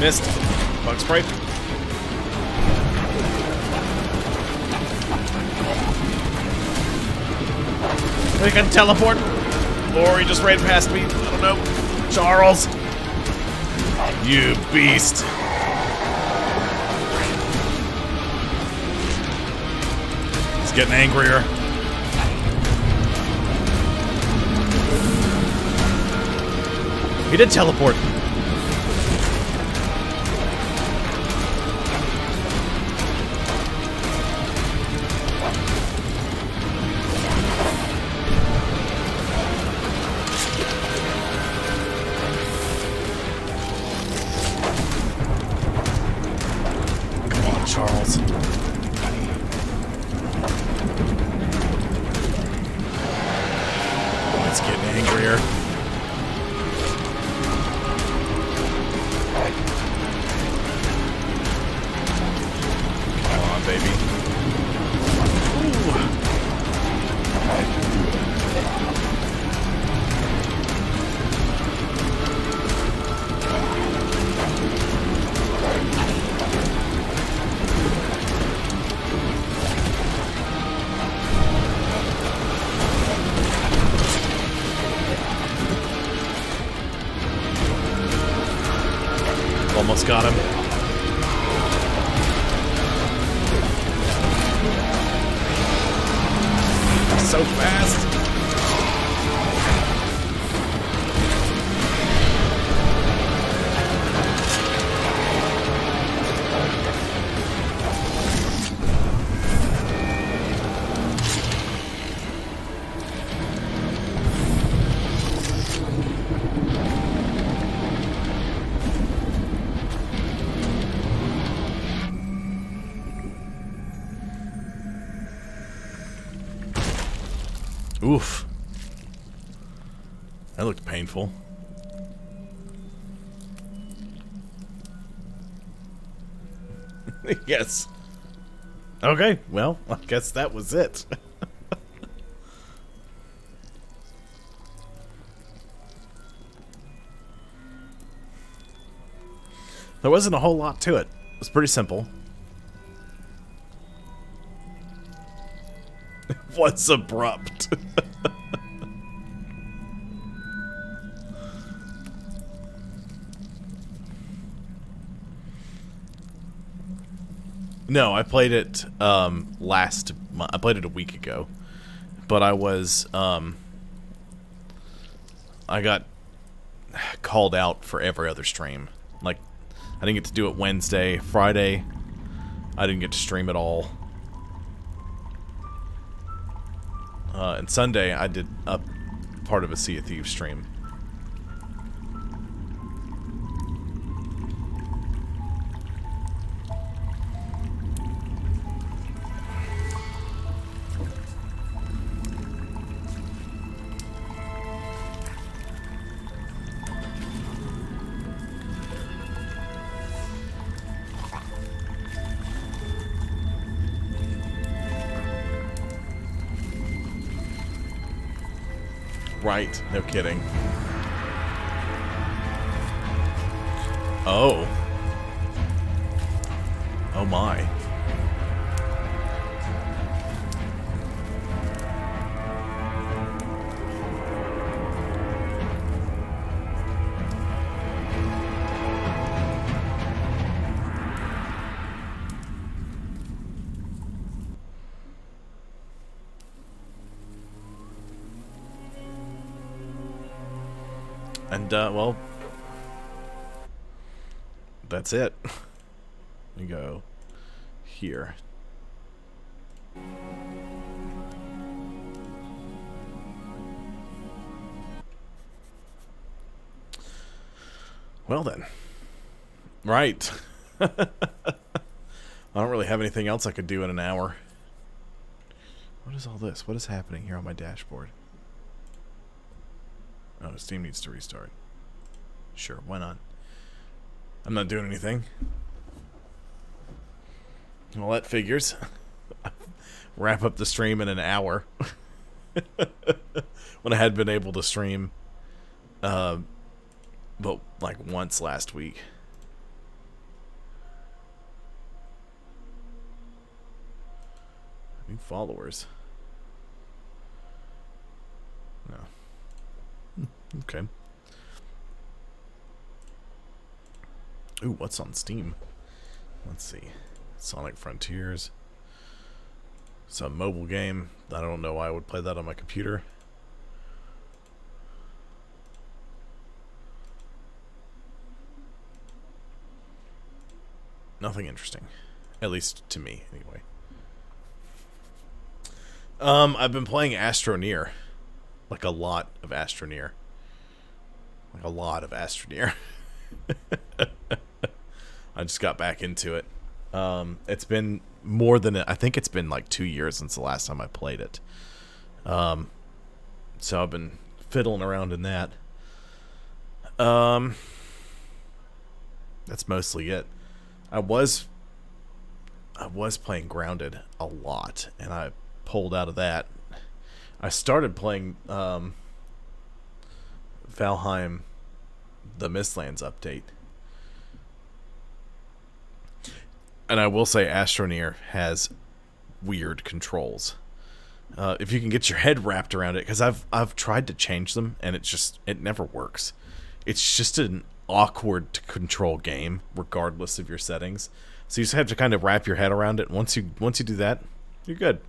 Missed. Bug spray. We can teleport. Or he just ran past me. I don't know. Charles. You beast. Getting angrier. He did teleport. Come on, Charles. It's getting angrier. Come on, baby. Ooh. Almost got him. So fast. Oof. That looked painful. Yes. Okay, well, I guess that was it. There wasn't a whole lot to it. It was pretty simple. It was abrupt. No, I played it last month. I played it a week ago. But I was I got called out for every other stream. Like, I didn't get to do it Wednesday, Friday. I didn't get to stream at all. And Sunday, I did a part of a Sea of Thieves stream. Right, no kidding. Oh. Oh my. And, well, that's it. We go here. Well then. Right. I don't really have anything else I could do in an hour. What is all this? What is happening here on my dashboard? Oh, Steam needs to restart. Sure, why not? I'm not doing anything. Well, that figures. Wrap up the stream in an hour. When I had been able to stream, but like once last week. New followers. No. Okay. Ooh, what's on Steam? Let's see. Sonic Frontiers. Some mobile game. I don't know why I would play that on my computer. Nothing interesting. At least to me, anyway. I've been playing Astroneer. Like a lot of Astroneer. Like a lot of Astroneer. I just got back into it. It's been more than I think it's been like 2 years since the last time I played it. So I've been fiddling around in that. That's mostly it. I was playing Grounded a lot, and I pulled out of that. I started playing Valheim, the Mistlands update. And I will say Astroneer has weird controls. If you can get your head wrapped around it, because I've tried to change them, and it never works. It's just an awkward to control game, regardless of your settings. So you just have to kind of wrap your head around it. And once you do that, you're good.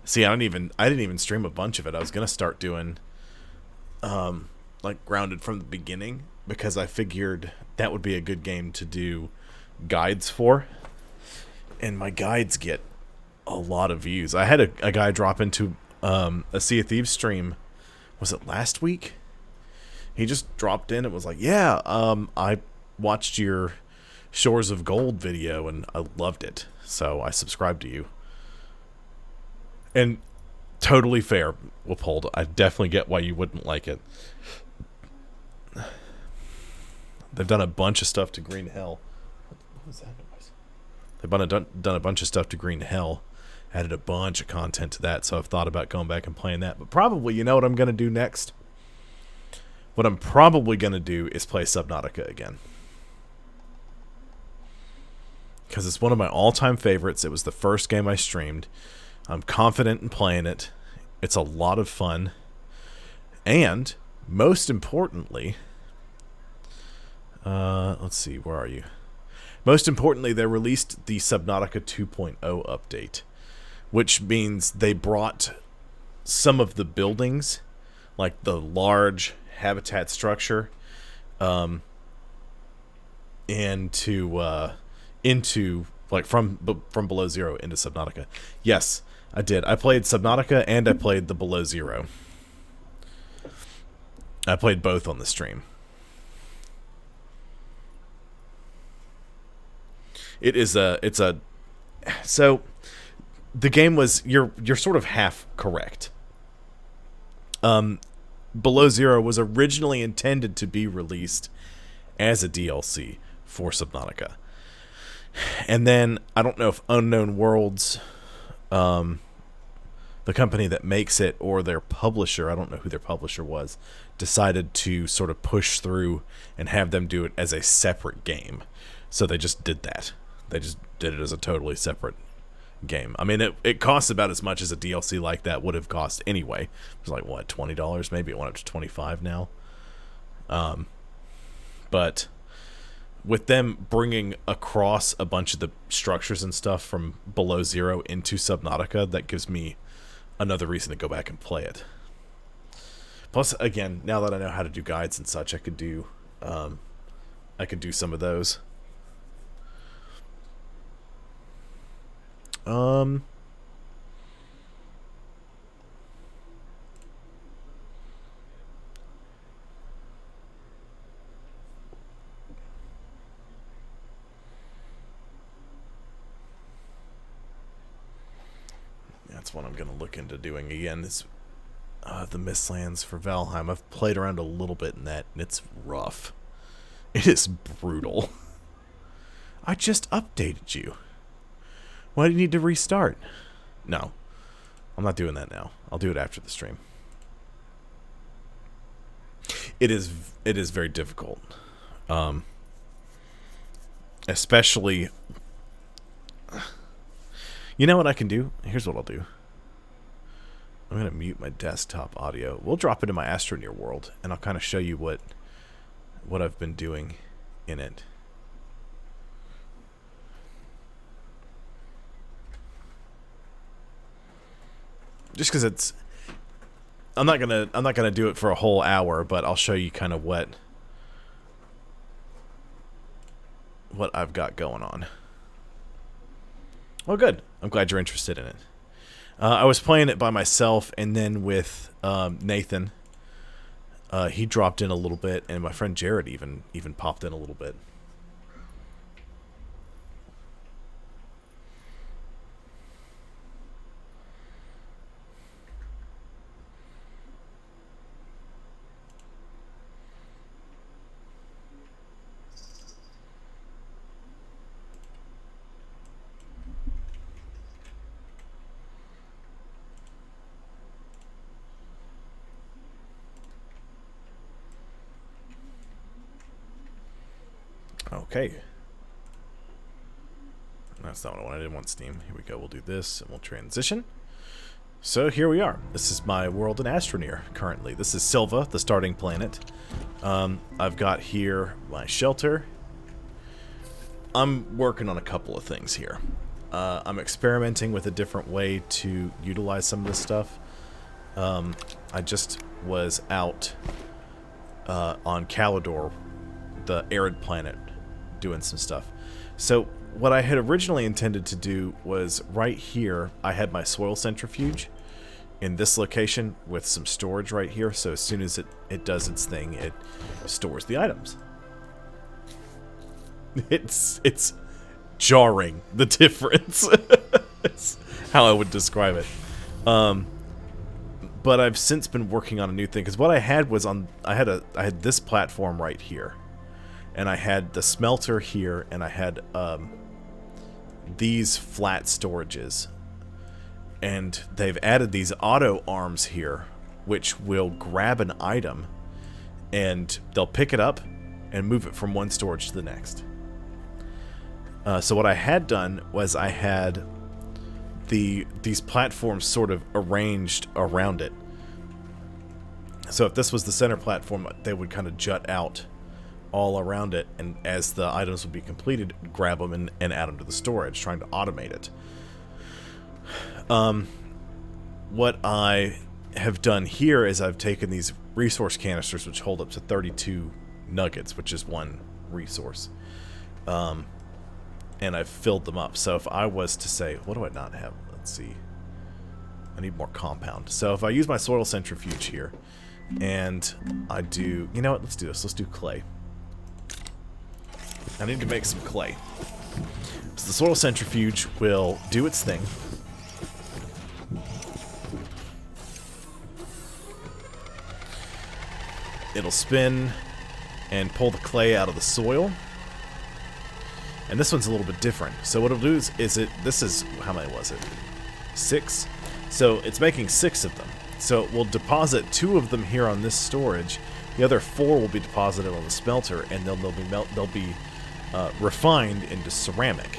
See, I didn't even stream a bunch of it. I was gonna start doing like Grounded from the beginning, because I figured that would be a good game to do guides for. And my guides get a lot of views. I had a guy drop into a Sea of Thieves stream. Was it last week? He just dropped in and was like, yeah, I watched your Shores of Gold video and I loved it, so I subscribed to you. And totally fair, Wippold. I definitely get why you wouldn't like it. They've done a bunch of stuff to Green Hell. What was that noise? They've done a bunch of stuff to Green Hell. Added a bunch of content to that, so I've thought about going back and playing that. But probably, you know what I'm going to do next? What I'm probably going to do is play Subnautica again. Because it's one of my all-time favorites. It was the first game I streamed. I'm confident in playing it. It's a lot of fun. And most importantly, let's see, where are you? Most importantly, they released the Subnautica 2.0 update, which means they brought some of the buildings, like the large habitat structure, into like from Below Zero into Subnautica. Yes, I did. I played Subnautica and I played the Below Zero. I played both on the stream. So the game was, you're sort of half correct. Below Zero was originally intended to be released as a DLC for Subnautica. And then, I don't know if Unknown Worlds, the company that makes it, or their publisher, I don't know who their publisher was, decided to sort of push through and have them do it as a separate game. So they just did that. They just did it as a totally separate game. I mean, it costs about as much as a DLC like that would have cost anyway. It was like, what, $20? Maybe it went up to $25 now. But with them bringing across a bunch of the structures and stuff from Below Zero into Subnautica, that gives me another reason to go back and play it. Plus, again, now that I know how to do guides and such, I could do some of those. That's what I'm going to look into doing again, is the Mistlands for Valheim. I've played around a little bit in that, and it's rough. It is brutal. I just updated you. Why do you need to restart? No. I'm not doing that now. I'll do it after the stream. It is very difficult. Especially... You know what I can do? Here's what I'll do. I'm going to mute my desktop audio. We'll drop into my Astroneer world, and I'll kind of show you what I've been doing in it. Just because it's... I'm not gonna do it for a whole hour, but I'll show you kind of what I've got going on. Well, good. I'm glad you're interested in it. I was playing it by myself, and then with Nathan. He dropped in a little bit, and my friend Jared even popped in a little bit. Okay. That's not what I wanted. I didn't want Steam. Here we go. We'll do this, and we'll transition. So here we are. This is my world in Astroneer currently. This is Silva, the starting planet. I've got here my shelter. I'm working on a couple of things here. I'm experimenting with a different way to utilize some of this stuff. I just was out on Calidor, the arid planet, doing some stuff. So what I had originally intended to do was right here, I had my soil centrifuge in this location with some storage right here, so as soon as it does its thing, it stores the items. It's jarring, the difference. It's how I would describe it. But I've since been working on a new thing, because what I had was I had this platform right here, and I had the smelter here, and I had these flat storages, and they've added these auto arms here, which will grab an item, and they'll pick it up and move it from one storage to the next. So what I had done was I had these platforms sort of arranged around it. So if this was the center platform, they would kind of jut out all around it, and as the items would be completed, grab them and add them to the storage, trying to automate it. What I have done here is I've taken these resource canisters, which hold up to 32 nuggets, which is one resource, and I've filled them up. So if I was to say, what do I not have? Let's see. I need more compound. So if I use my soil centrifuge here, and I do... You know what? Let's do this. Let's do clay. I need to make some clay. So the soil centrifuge will do its thing. It'll spin and pull the clay out of the soil. And this one's a little bit different. So what it'll do is this is, how many was it? 6? So it's making 6 of them. So we'll deposit 2 of them here on this storage. The other 4 will be deposited on the smelter, and they'll be refined into ceramic.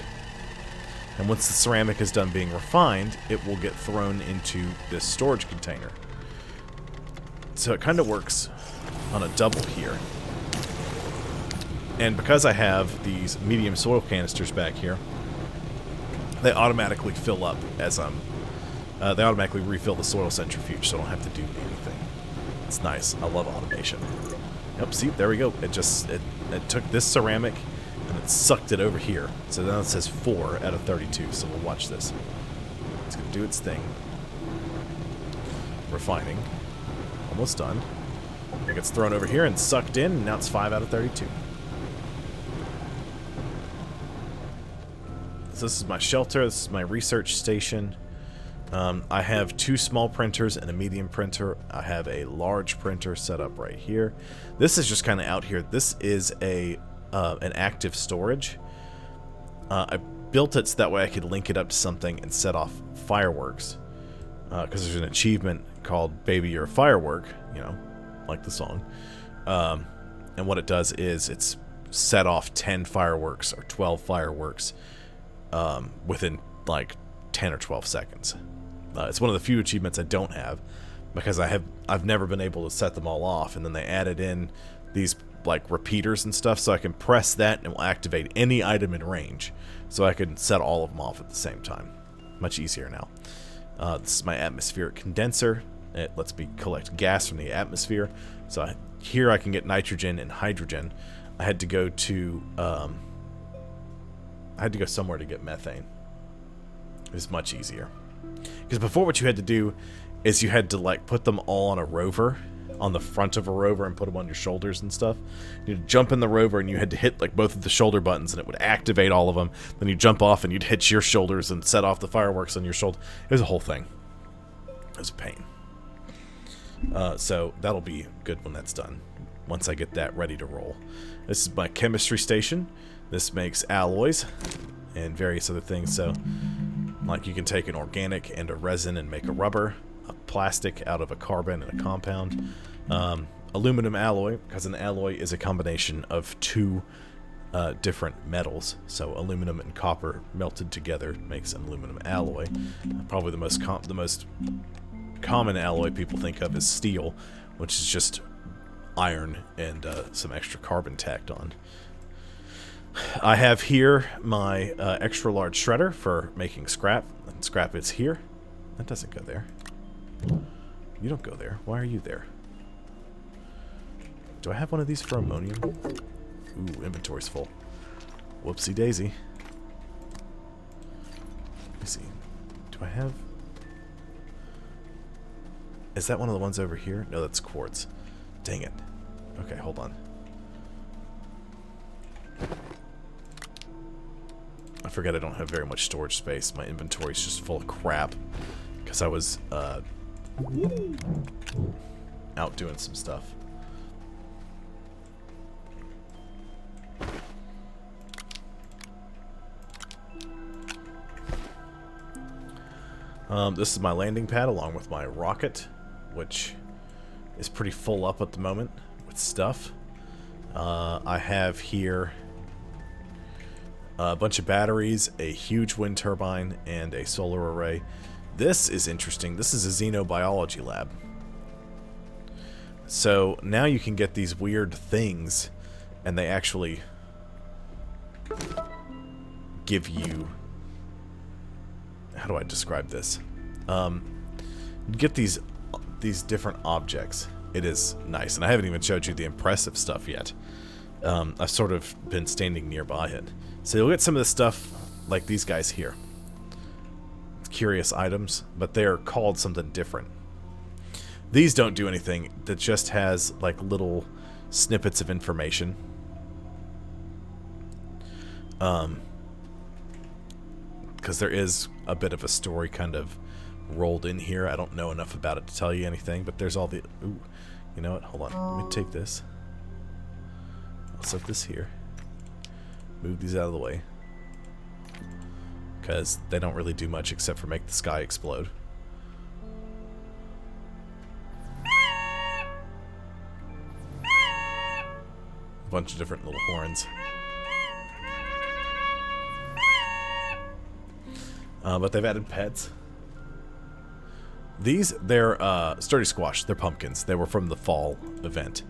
And once the ceramic is done being refined, it will get thrown into this storage container. So it kind of works on a double here. And because I have these medium soil canisters back here, they automatically fill up as I'm... they automatically refill the soil centrifuge, so I don't have to do anything. It's nice. I love automation. Yep, see, there we go. It took this ceramic and it sucked it over here. So now it says 4 out of 32, so we'll watch this. It's going to do its thing. Refining. Almost done. It gets thrown over here and sucked in, and now it's 5 out of 32. So this is my shelter. This is my research station. I have 2 small printers and a medium printer. I have a large printer set up right here. This is just kind of out here. This is an active storage. I built it so that way I could link it up to something and set off fireworks. Because there's an achievement called Baby You're a Firework, you know, like the song. And what it does is it's set off 10 fireworks or 12 fireworks within like 10 or 12 seconds. It's one of the few achievements I don't have because I've never been able to set them all off, and then they added in these like repeaters and stuff, so I can press that and it will activate any item in range, so I can set all of them off at the same time. Much easier now. This is my atmospheric condenser. It lets me collect gas from the atmosphere. So here I can get nitrogen and hydrogen. I had to go to somewhere to get methane. It was much easier. Because before, what you had to do is you had to like put them all on a rover, on the front of a rover, and put them on your shoulders and stuff. You'd jump in the rover and you had to hit like both of the shoulder buttons and it would activate all of them. Then you jump off and you'd hit your shoulders and set off the fireworks on your shoulder. It was a whole thing. It was a pain. So that'll be good when that's done, once I get that ready to roll. This is my chemistry station. This makes alloys and various other things. So like you can take an organic and a resin and make a rubber, a plastic out of a carbon and a compound. Aluminum alloy, because an alloy is a combination of 2 different metals. So aluminum and copper melted together makes an aluminum alloy. Probably the most common alloy people think of is steel, which is just iron and some extra carbon tacked on. I have here my extra large shredder for making scrap, and scrap is here. That doesn't go there. You don't go there. Why are you there? Do I have one of these for ammonium? Ooh, inventory's full. Whoopsie daisy. Let me see. Do I have... Is that one of the ones over here? No, that's quartz. Dang it. Okay, hold on. I forget I don't have very much storage space. My inventory's just full of crap because I was out doing some stuff. This is my landing pad along with my rocket, which is pretty full up at the moment with stuff. I have here a bunch of batteries, a huge wind turbine, and a solar array. This is interesting. This is a xenobiology lab. So now you can get these weird things, and they actually give you... How do I describe this? You get these different objects. It is nice, and I haven't even showed you the impressive stuff yet. I've sort of been standing nearby it. So you'll get some of the stuff like these guys here. Curious items, but they're called something different. These don't do anything. That just has like little snippets of information. Because there is a bit of a story kind of rolled in here. I don't know enough about it to tell you anything, but there's all the... Ooh, you know what? Hold on. Let me take this. I'll set this here. Move these out of the way. Because they don't really do much except for make the sky explode. A bunch of different little horns. But they've added pets. They're sturdy squash. They're pumpkins. They were from the fall event.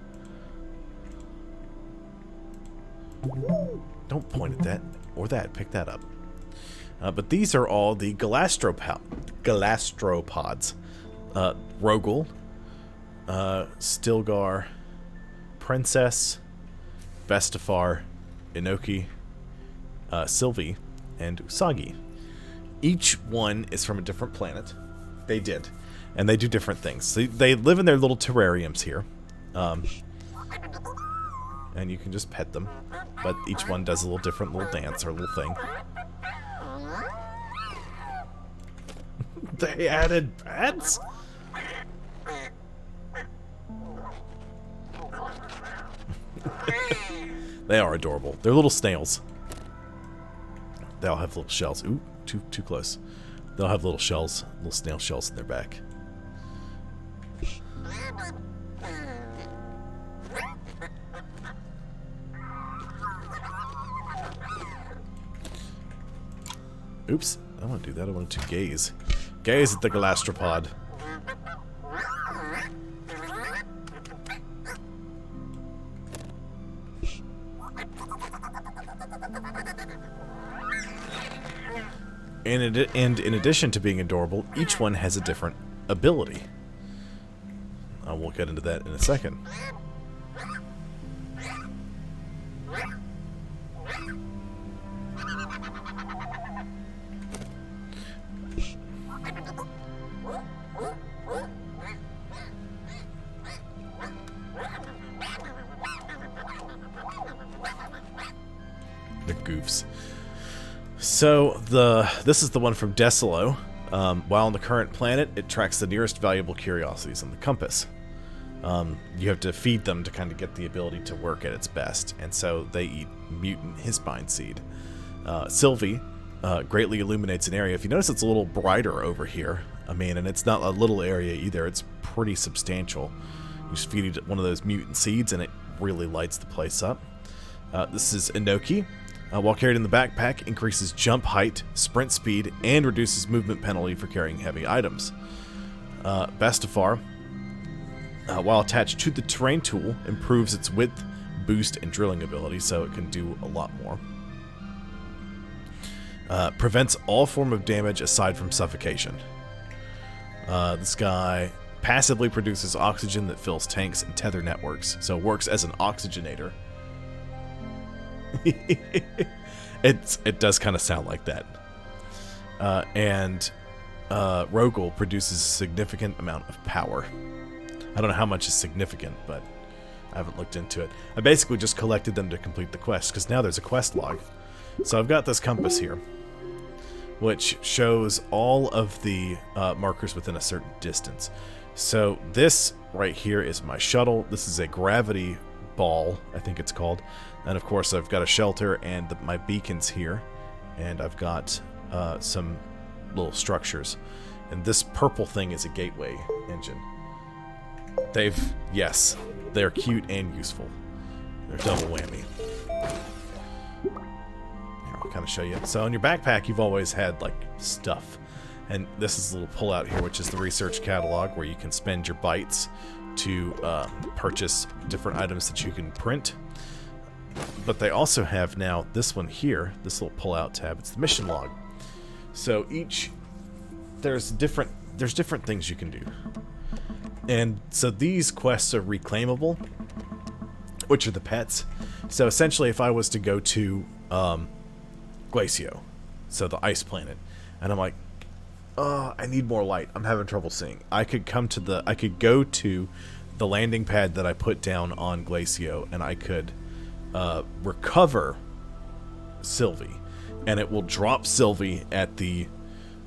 Don't point at that or that. Pick that up. But these are all the galastropods. Rogel, Stilgar, Princess, Bestafar, Inoki, Sylvie, and Usagi. Each one is from a different planet. They did. And they do different things. So they live in their little terrariums here. And you can just pet them. But each one does a little different little dance or little thing. They added pets? They are adorable. They're little snails. They all have little shells. Ooh, too close. They'll have little shells, little snail shells in their back. Oops, I don't want to do that. I wanted to gaze. Gaze at the galastropod. And in addition to being adorable, each one has a different ability. I won't get into that in a second. The goofs. So this is the one from Desolo. While on the current planet, it tracks the nearest valuable curiosities on the compass. You have to feed them to kind of get the ability to work at its best, and so they eat mutant hispine seed. Sylvie greatly illuminates an area. If you notice, it's a little brighter over here. I mean, and it's not a little area either. It's pretty substantial. You just feed it one of those mutant seeds, and it really lights the place up. This is Inoki. While carried in the backpack, increases jump height, sprint speed, and reduces movement penalty for carrying heavy items. Bestafar, while attached to the terrain tool, improves its width, boost, and drilling ability, so it can do a lot more. Prevents all form of damage aside from suffocation. This guy passively produces oxygen that fills tanks and tether networks, so it works as an oxygenator. It does kind of sound like that. And Rogel produces a significant amount of power. I don't know how much is significant, but I haven't looked into it. I basically just collected them to complete the quest, because now there's a quest log. So I've got this compass here, which shows all of the markers within a certain distance. So this right here is my shuttle. This is a gravity ball, I think it's called. And of course I've got a shelter and my beacons here, and I've got some little structures, and this purple thing is a gateway engine. Yes, they're cute and useful. They're double whammy. Here, I'll kind of show you. So in your backpack you've always had like stuff, And this is a little pullout here, which is the research catalog, where you can spend your bytes to purchase different items that you can print. But they also have now this one here, this little pullout tab. It's the mission log. So there's different things you can do. And so these quests are reclaimable, which are the pets. So essentially, if I was to go to Glacio, so the ice planet, and I'm like, oh, I need more light. I'm having trouble seeing. I could go to the landing pad that I put down on Glacio, and I could recover Sylvie, and it will drop Sylvie at the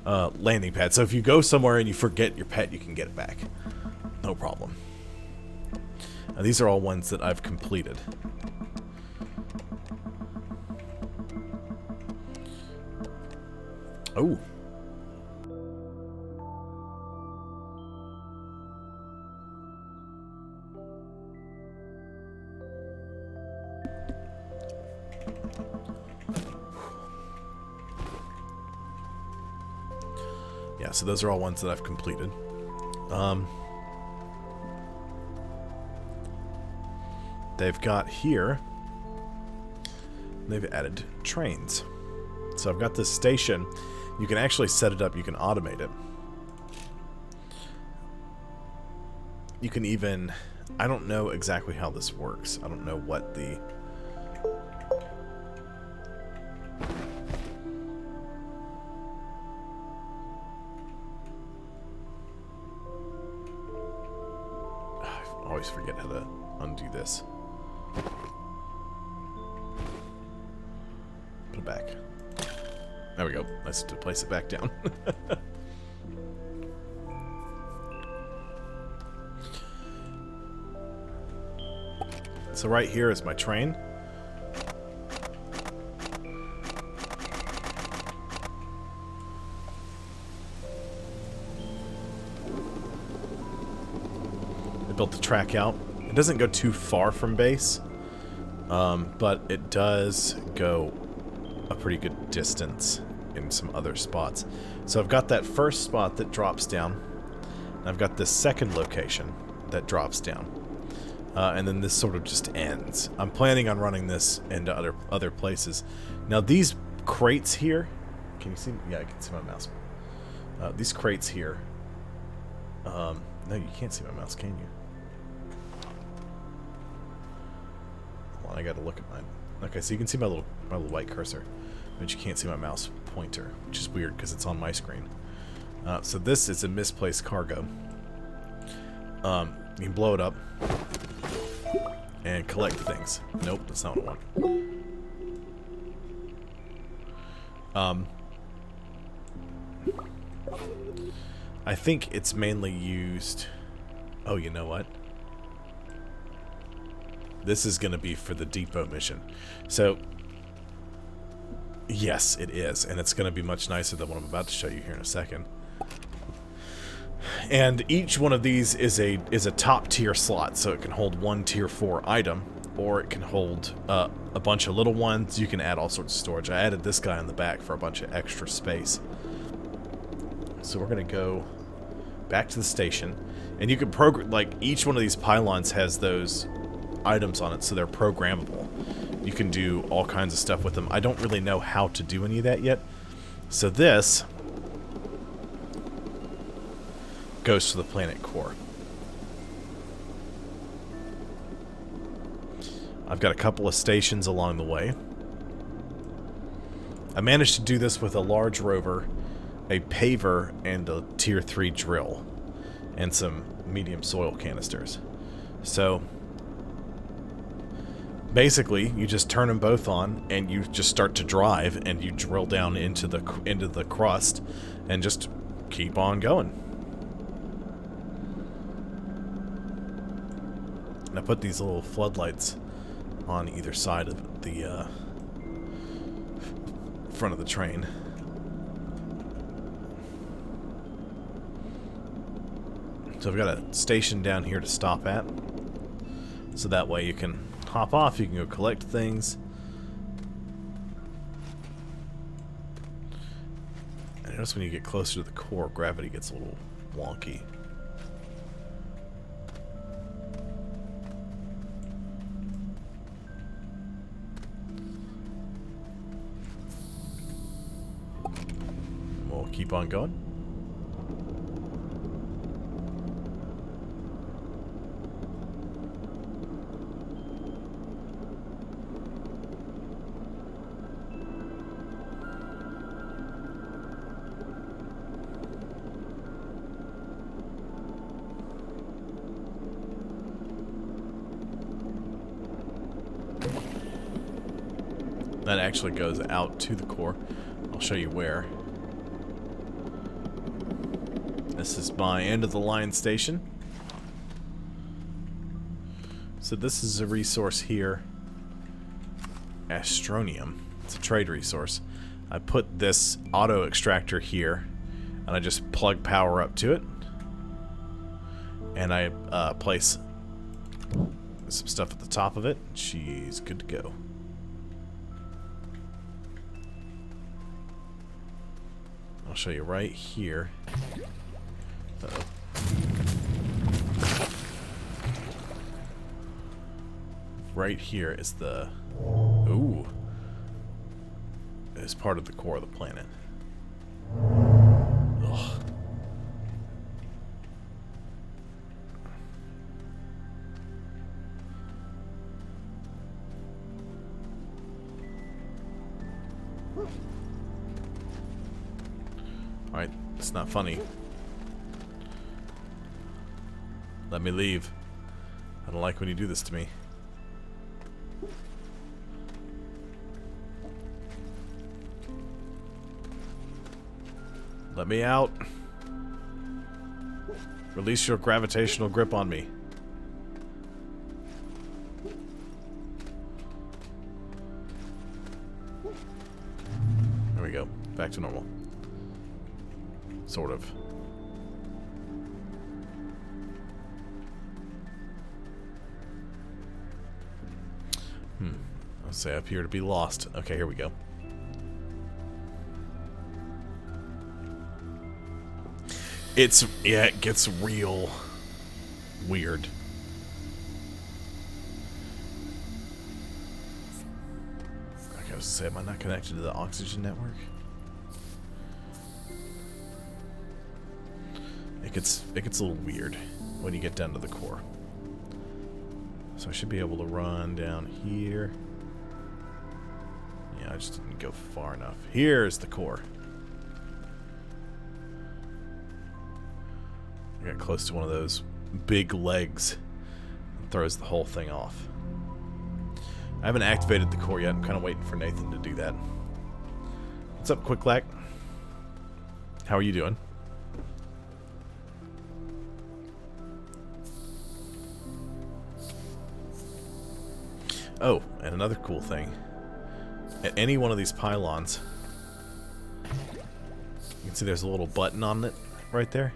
landing pad. So if you go somewhere and you forget your pet, you can get it back. No problem. Now, these are all ones that I've completed. Oh. Yeah, so those are all ones that I've completed. They've got here, they've added trains. So I've got this station. You can actually set it up. You can automate it. You can even, I don't know exactly how this works. I don't know what the... I always forget how to undo this. Put it back. There we go. Nice to place it back down. So right here is my train. I built the track out. It doesn't go too far from base, but it does go a pretty good distance in some other spots. So I've got that first spot that drops down, and I've got this second location that drops down, and then this sort of just ends. I'm planning on running this into other places. Now these crates here, can you see? Yeah, I can see my mouse. These crates here. No, you can't see my mouse, can you? Hold on, I gotta look at mine. Okay, so you can see my little white cursor, but you can't see my mouse pointer, which is weird because it's on my screen. So this is a misplaced cargo. You can blow it up and collect things. Nope, that's not what I want. I think it's mainly used... Oh, you know what? This is going to be for the depot mission. So, yes, it is. And it's going to be much nicer than what I'm about to show you here in a second. And each one of these is a top tier slot. So it can hold one tier 4 item, or it can hold a bunch of little ones. You can add all sorts of storage. I added this guy in the back for a bunch of extra space. So we're going to go back to the station. And you can program, like, each one of these pylons has those items on it, so they're programmable. You can do all kinds of stuff with them. I don't really know how to do any of that yet. So this goes to the planet core. I've got a couple of stations along the way. I managed to do this with a large rover, a paver, and a tier 3 drill, and some medium soil canisters. So basically, you just turn them both on, and you just start to drive, and you drill down into the crust, and just keep on going. And I put these little floodlights on either side of the front of the train. So I've got a station down here to stop at, so that way you can hop off, you can go collect things. And notice when you get closer to the core, gravity gets a little wonky. We'll keep on going. That actually goes out to the core. I'll show you where. This is my end of the line station. So this is a resource here. Astronium. It's a trade resource. I put this auto extractor here, and I just plug power up to it. And I place some stuff at the top of it. She's good to go. I'll show you right here. Uh-oh. Right here is the... Ooh. Is part of the core of the planet. Ugh. Alright, it's not funny. Let me leave. I don't like when you do this to me. Let me out. Release your gravitational grip on me. There we go. Back to normal. Sort of. I'll say up here to be lost. Okay, here we go. Yeah, it gets real weird. Okay, I was to say, am I not connected to the oxygen network? It gets a little weird when you get down to the core. So I should be able to run down here. Yeah, I just didn't go far enough. Here's the core. I got close to one of those big legs. It throws the whole thing off. I haven't activated the core yet. I'm kind of waiting for Nathan to do that. What's up, Quicklack? How are you doing? Oh, and another cool thing. At any one of these pylons, you can see there's a little button on it right there.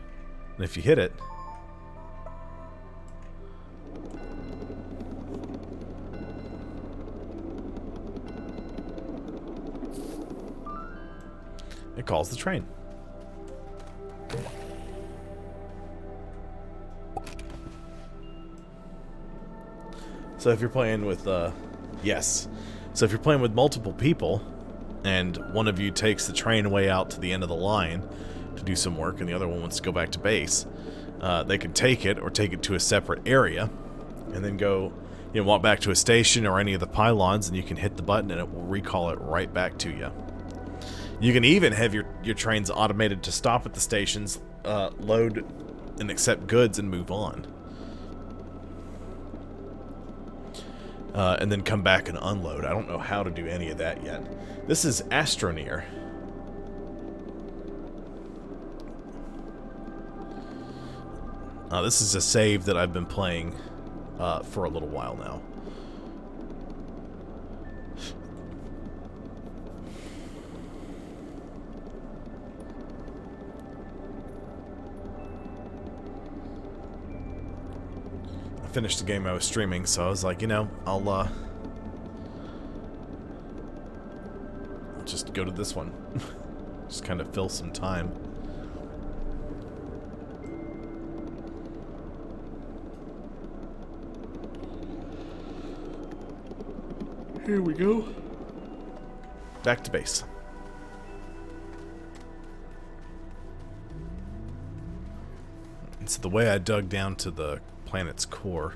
And if you hit it, it calls the train. So if you're playing with, yes. So if you're playing with multiple people, and one of you takes the train way out to the end of the line to do some work, and the other one wants to go back to base, they can take it, or take it to a separate area, and then go, walk back to a station or any of the pylons, and you can hit the button, and it will recall it right back to you. You can even have your trains automated to stop at the stations, load and accept goods, and move on. And then come back and unload. I don't know how to do any of that yet. This is Astroneer. This is a save that I've been playing for a little while now. Finished the game I was streaming, so I was like, I'll just go to this one. Just kind of fill some time. Here we go. Back to base. And so the way I dug down to the planet's core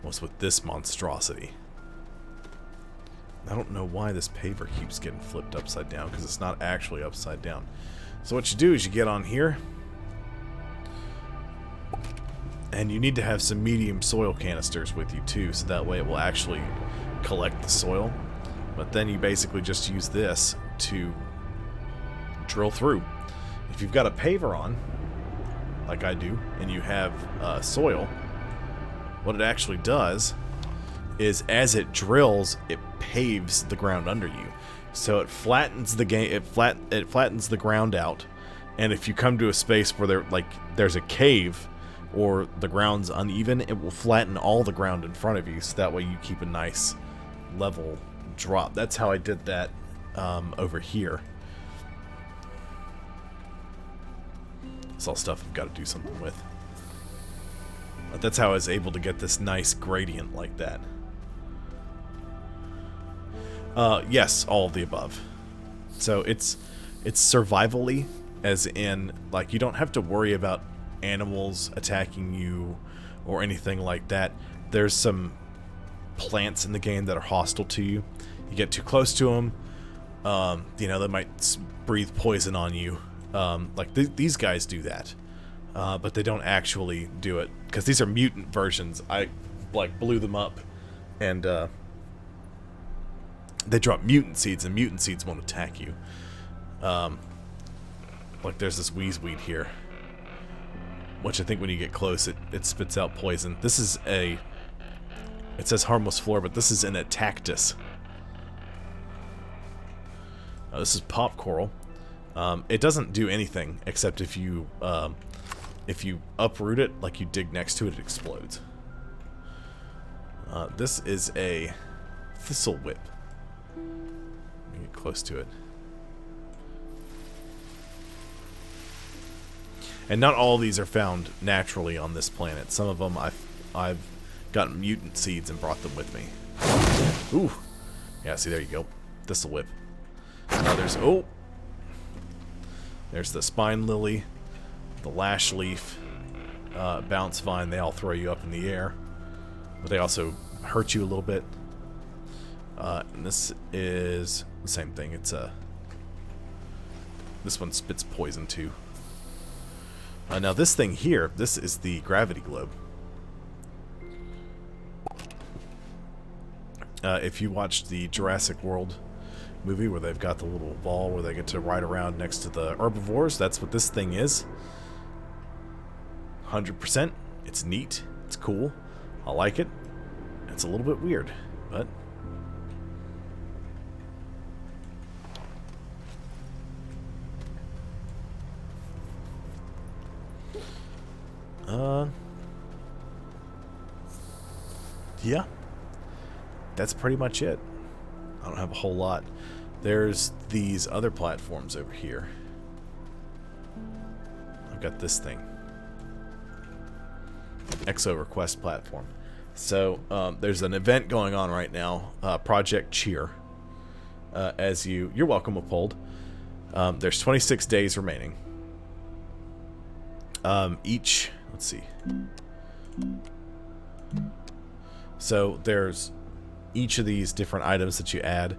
was with this monstrosity. I don't know why this paver keeps getting flipped upside down, because it's not actually upside down. So what you do is you get on here, and you need to have some medium soil canisters with you too, so that way it will actually collect the soil. But then you basically just use this to drill through. If you've got a paver on, like I do, and you have soil, what it actually does is as it drills, it paves the ground under you. So it flattens the it flattens the ground out, and if you come to a space where there's a cave or the ground's uneven, it will flatten all the ground in front of you, so that way you keep a nice level drop. That's how I did that over here. It's all stuff I've got to do something with. But that's how I was able to get this nice gradient like that. Yes, all of the above. So it's survivally, as in, like, you don't have to worry about animals attacking you or anything like that. There's some plants in the game that are hostile to you. You get too close to them, you know, they might breathe poison on you. Like these guys do that, but they don't actually do it because these are mutant versions. I like blew them up, and they drop mutant seeds, and mutant seeds won't attack you. Like there's this wheezeweed here, which I think when you get close, it spits out poison. This is it says harmless flora, but this is an Attactus. This is pop coral. It doesn't do anything except if you uproot it, like you dig next to it, it explodes. This is a thistle whip. Let me get close to it. And not all of these are found naturally on this planet. Some of them I've gotten mutant seeds and brought them with me. Ooh, yeah. See, there you go. Thistle whip. Now there's the spine lily, the lash leaf, bounce vine. They all throw you up in the air, but they also hurt you a little bit. And this is the same thing. It's this one spits poison too. Now this thing here, this is the gravity globe. If you watched the Jurassic World movie where they've got the little ball where they get to ride around next to the herbivores, that's what this thing is. 100%. It's neat. It's cool. I like it. It's a little bit weird, but yeah, that's pretty much it. I don't have a whole lot. There's these other platforms over here. I've got this thing. Exo Request platform. So, there's an event going on right now, Project Cheer. You're welcome, Uphold. There's 26 days remaining. Let's see. So, there's each of these different items that you add.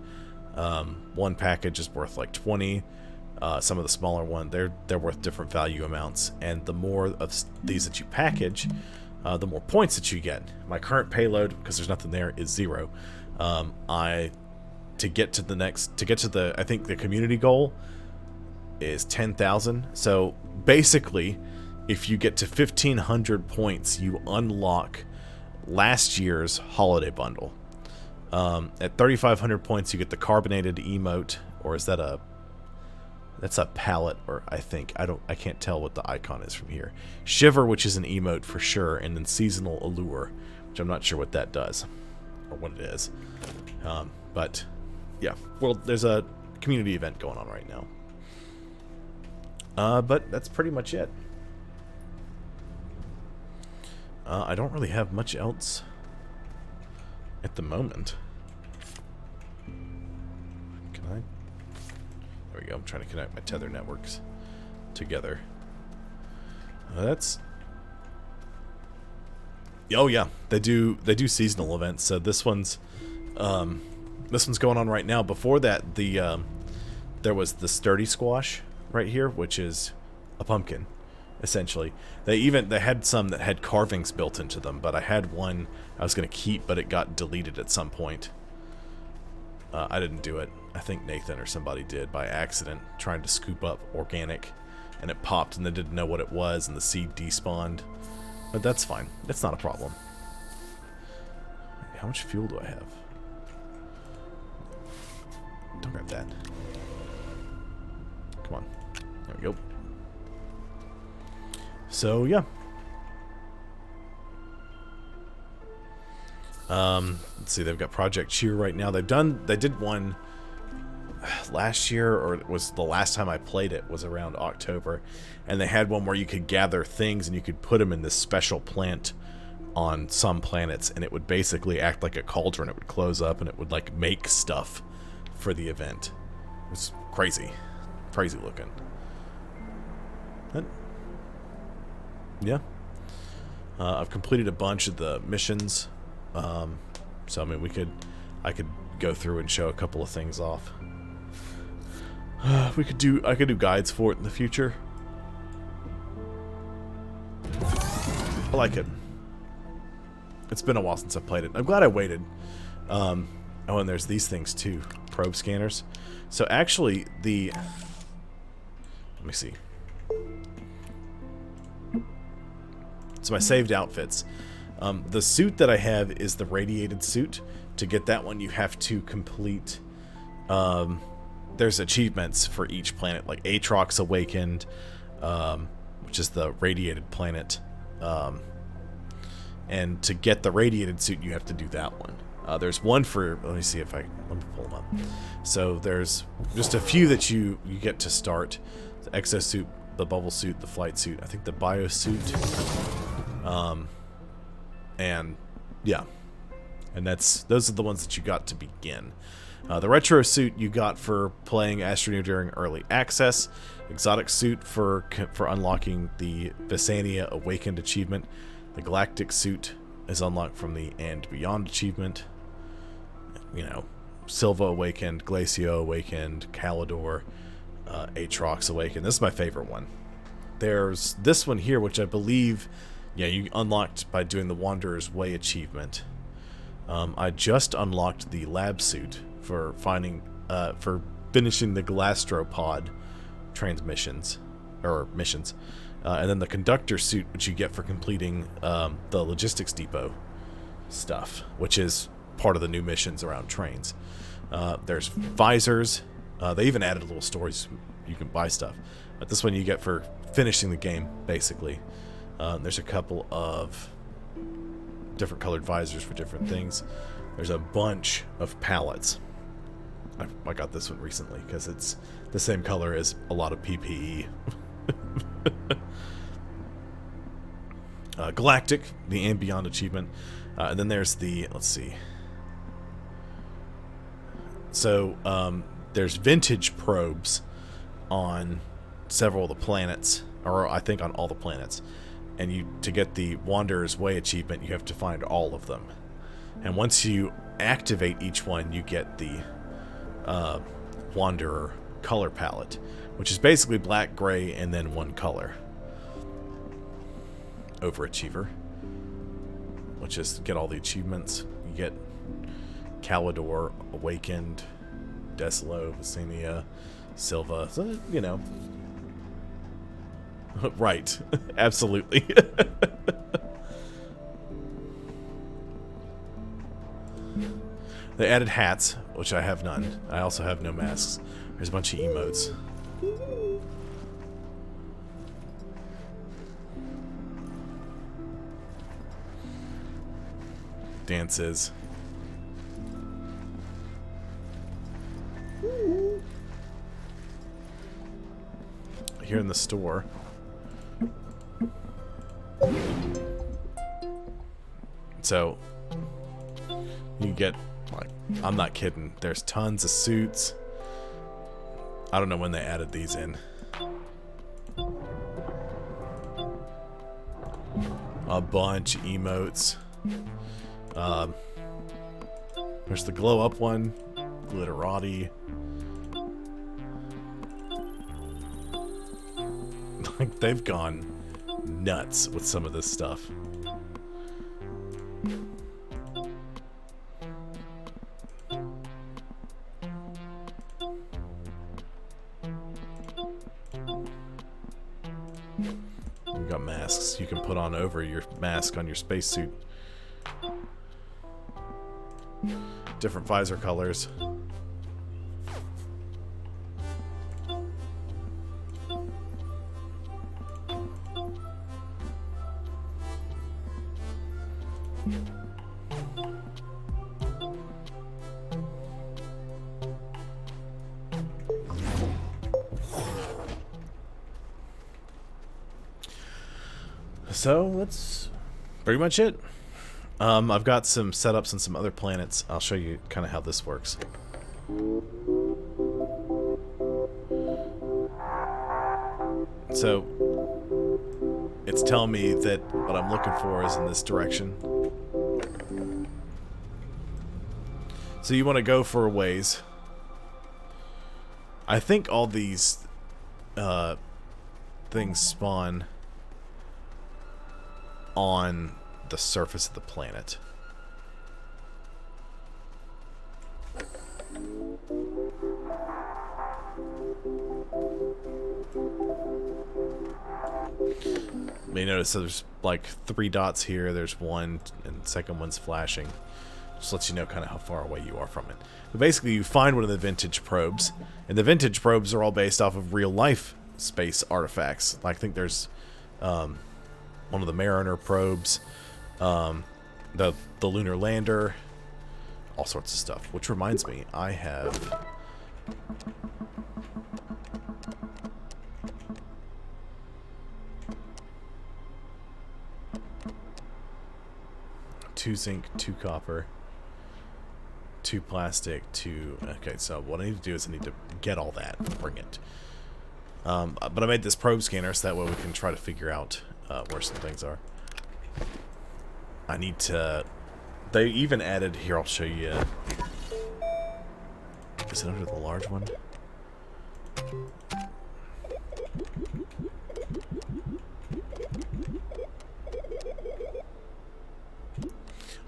One package is worth like 20. Some of the smaller one, they're worth different value amounts, and the more of these that you package, the more points that you get. My current payload, because there's nothing there, is 0. I think the community goal is 10,000. So basically, if you get to 1,500 points, you unlock last year's holiday bundle. At 3,500 points, you get the carbonated emote, or is that that's a palette, or I can't tell what the icon is from here. Shiver, which is an emote for sure, and then seasonal allure, which I'm not sure what that does, or what it is. But yeah, well, there's a community event going on right now. But that's pretty much it. I don't really have much else at the moment. Can I? There we go. I'm trying to connect my tether networks together. That's. Oh yeah, they do seasonal events. So this one's going on right now. Before that, there was the sturdy squash right here, which is a pumpkin, essentially. They had some that had carvings built into them, but I had one I was gonna keep, but it got deleted at some point. I didn't do it. I think Nathan or somebody did by accident, trying to scoop up organic, and it popped, and they didn't know what it was, and the seed despawned. But that's fine. That's not a problem. How much fuel do I have? Don't grab that. Come on. There we go. So, yeah. Let's see, they've got Project Cheer right now. They did one last year, or it was the last time I played it was around October, and they had one where you could gather things and you could put them in this special plant on some planets, and it would basically act like a cauldron. It would close up and it would like make stuff for the event. It was crazy looking. But, yeah, I've completed a bunch of the missions, so I mean I could go through and show a couple of things off. I could do guides for it in the future. I like it. It's been a while since I played it. I'm glad I waited. Oh, and there's these things too. Probe scanners. So actually, let me see. So my saved outfits. The suit that I have is the radiated suit. To get that one, you have to complete... there's achievements for each planet, like Aatrox Awakened, which is the radiated planet. And to get the radiated suit, you have to do that one. There's one for, let me pull them up. So there's just a few that you get to start. The exosuit, the bubble suit, the flight suit, I think the bio suit. And yeah. And those are the ones that you got to begin. The retro suit you got for playing Astroneer during early access. Exotic suit for unlocking the Visania Awakened achievement. The Galactic suit is unlocked from the And Beyond achievement. You know, Silva Awakened, Glacio Awakened, Calidor, Aatrox Awakened. This is my favorite one. There's this one here, which I believe, yeah, you unlocked by doing the Wanderer's Way achievement. I just unlocked the lab suit for finishing the Galastropod transmissions or missions, and then the conductor suit, which you get for completing the logistics depot stuff, which is part of the new missions around trains. There's visors. They even added little stories you can buy stuff, but this one you get for finishing the game, basically. There's a couple of different colored visors for different things. There's a bunch of pallets. I got this one recently because it's the same color as a lot of PPE. Galactic, the And Beyond achievement. And then there's the, let's see. So, there's vintage probes on several of the planets, or I think on all the planets. And to get the Wanderer's Way achievement, you have to find all of them. And once you activate each one, you get the Wanderer color palette, which is basically black, gray, and then one color. Overachiever, which is get all the achievements. You get Calidor Awakened, Deslo, Visania, Silva, so, you know. Right, absolutely. They added hats, which I have none. I also have no masks. There's a bunch of emotes. Dances. here in the store. So you get, like, I'm not kidding, there's tons of suits. I don't know when they added these in. A bunch of emotes. There's the glow up one, glitterati. Like, they've gone nuts with some of this stuff. You've got masks you can put on over your mask on your spacesuit. Different visor colors. So that's pretty much it. I've got some setups on some other planets. I'll show you kind of how this works. So it's telling me that what I'm looking for is in this direction. So you want to go for a ways. I think all these things spawn on the surface of the planet. You may notice there's like 3 dots here, there's one, and the second one's flashing. Just lets you know kind of how far away you are from it. But basically you find one of the vintage probes, and the vintage probes are all based off of real life space artifacts. Like, I think there's one of the Mariner probes, the lunar lander, all sorts of stuff. Which reminds me, I have two zinc, 2 copper, 2 plastic, 2. Okay, so what I need to do is I need to get all that and bring it. But I made this probe scanner so that way we can try to figure out where some things are. I need to... They even added... Here, I'll show you. Is it under the large one?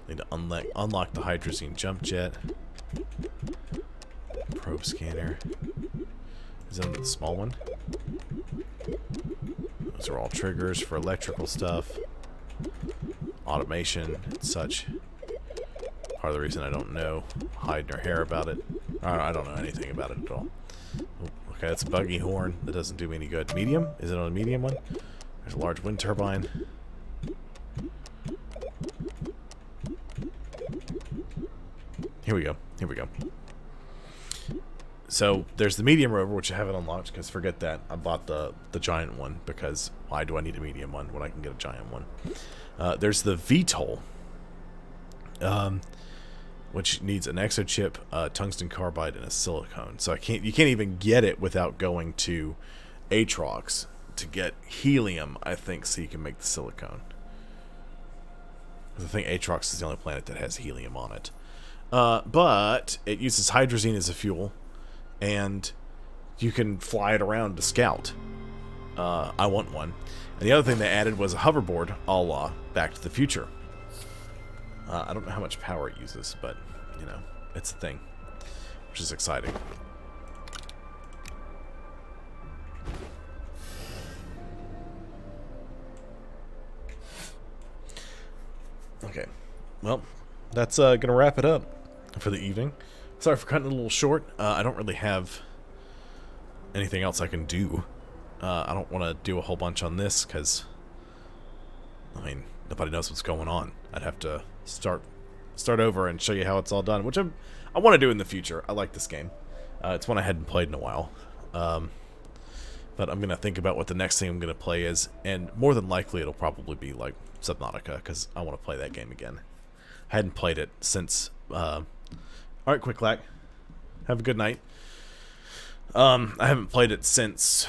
Need to unlock the hydrazine jump jet. Probe scanner. Is it under the small one? Those are all triggers for electrical stuff, automation, and such. Part of the reason I don't know, hiding her hair about it. I don't know anything about it at all. Okay, that's a buggy horn. That doesn't do me any good. Medium? Is it on a medium one? There's a large wind turbine. Here we go. Here we go. So there's the medium rover, which I haven't unlocked because forget that. I bought the giant one because why do I need a medium one when I can get a giant one? There's the VTOL, which needs an exochip, tungsten carbide, and a silicone. So you can't even get it without going to Atrox to get helium, I think, so you can make the silicone. I think Atrox is the only planet that has helium on it. But it uses hydrazine as a fuel, and you can fly it around to scout. I want one. And the other thing they added was a hoverboard, a la Back to the Future. I don't know how much power it uses, but, you know, it's a thing, which is exciting. Okay, well, that's gonna wrap it up for the evening. Sorry for cutting it a little short. I don't really have anything else I can do. I don't want to do a whole bunch on this because, I mean, nobody knows what's going on. I'd have to start over and show you how it's all done, which I want to do in the future. I like this game. It's one I hadn't played in a while. But I'm gonna think about what the next thing I'm gonna play is, and more than likely it'll probably be like Subnautica, because I want to play that game again. I hadn't played it since. All right, Quick Lack. Have a good night. I haven't played it since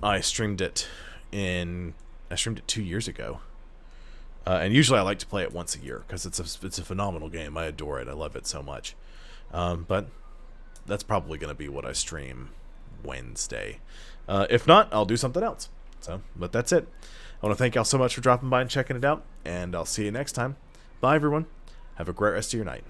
I streamed it 2 years ago. And usually I like to play it once a year because it's a phenomenal game. I adore it. I love it so much. But that's probably going to be what I stream Wednesday. If not, I'll do something else. But that's it. I want to thank y'all so much for dropping by and checking it out, and I'll see you next time. Bye, everyone. Have a great rest of your night.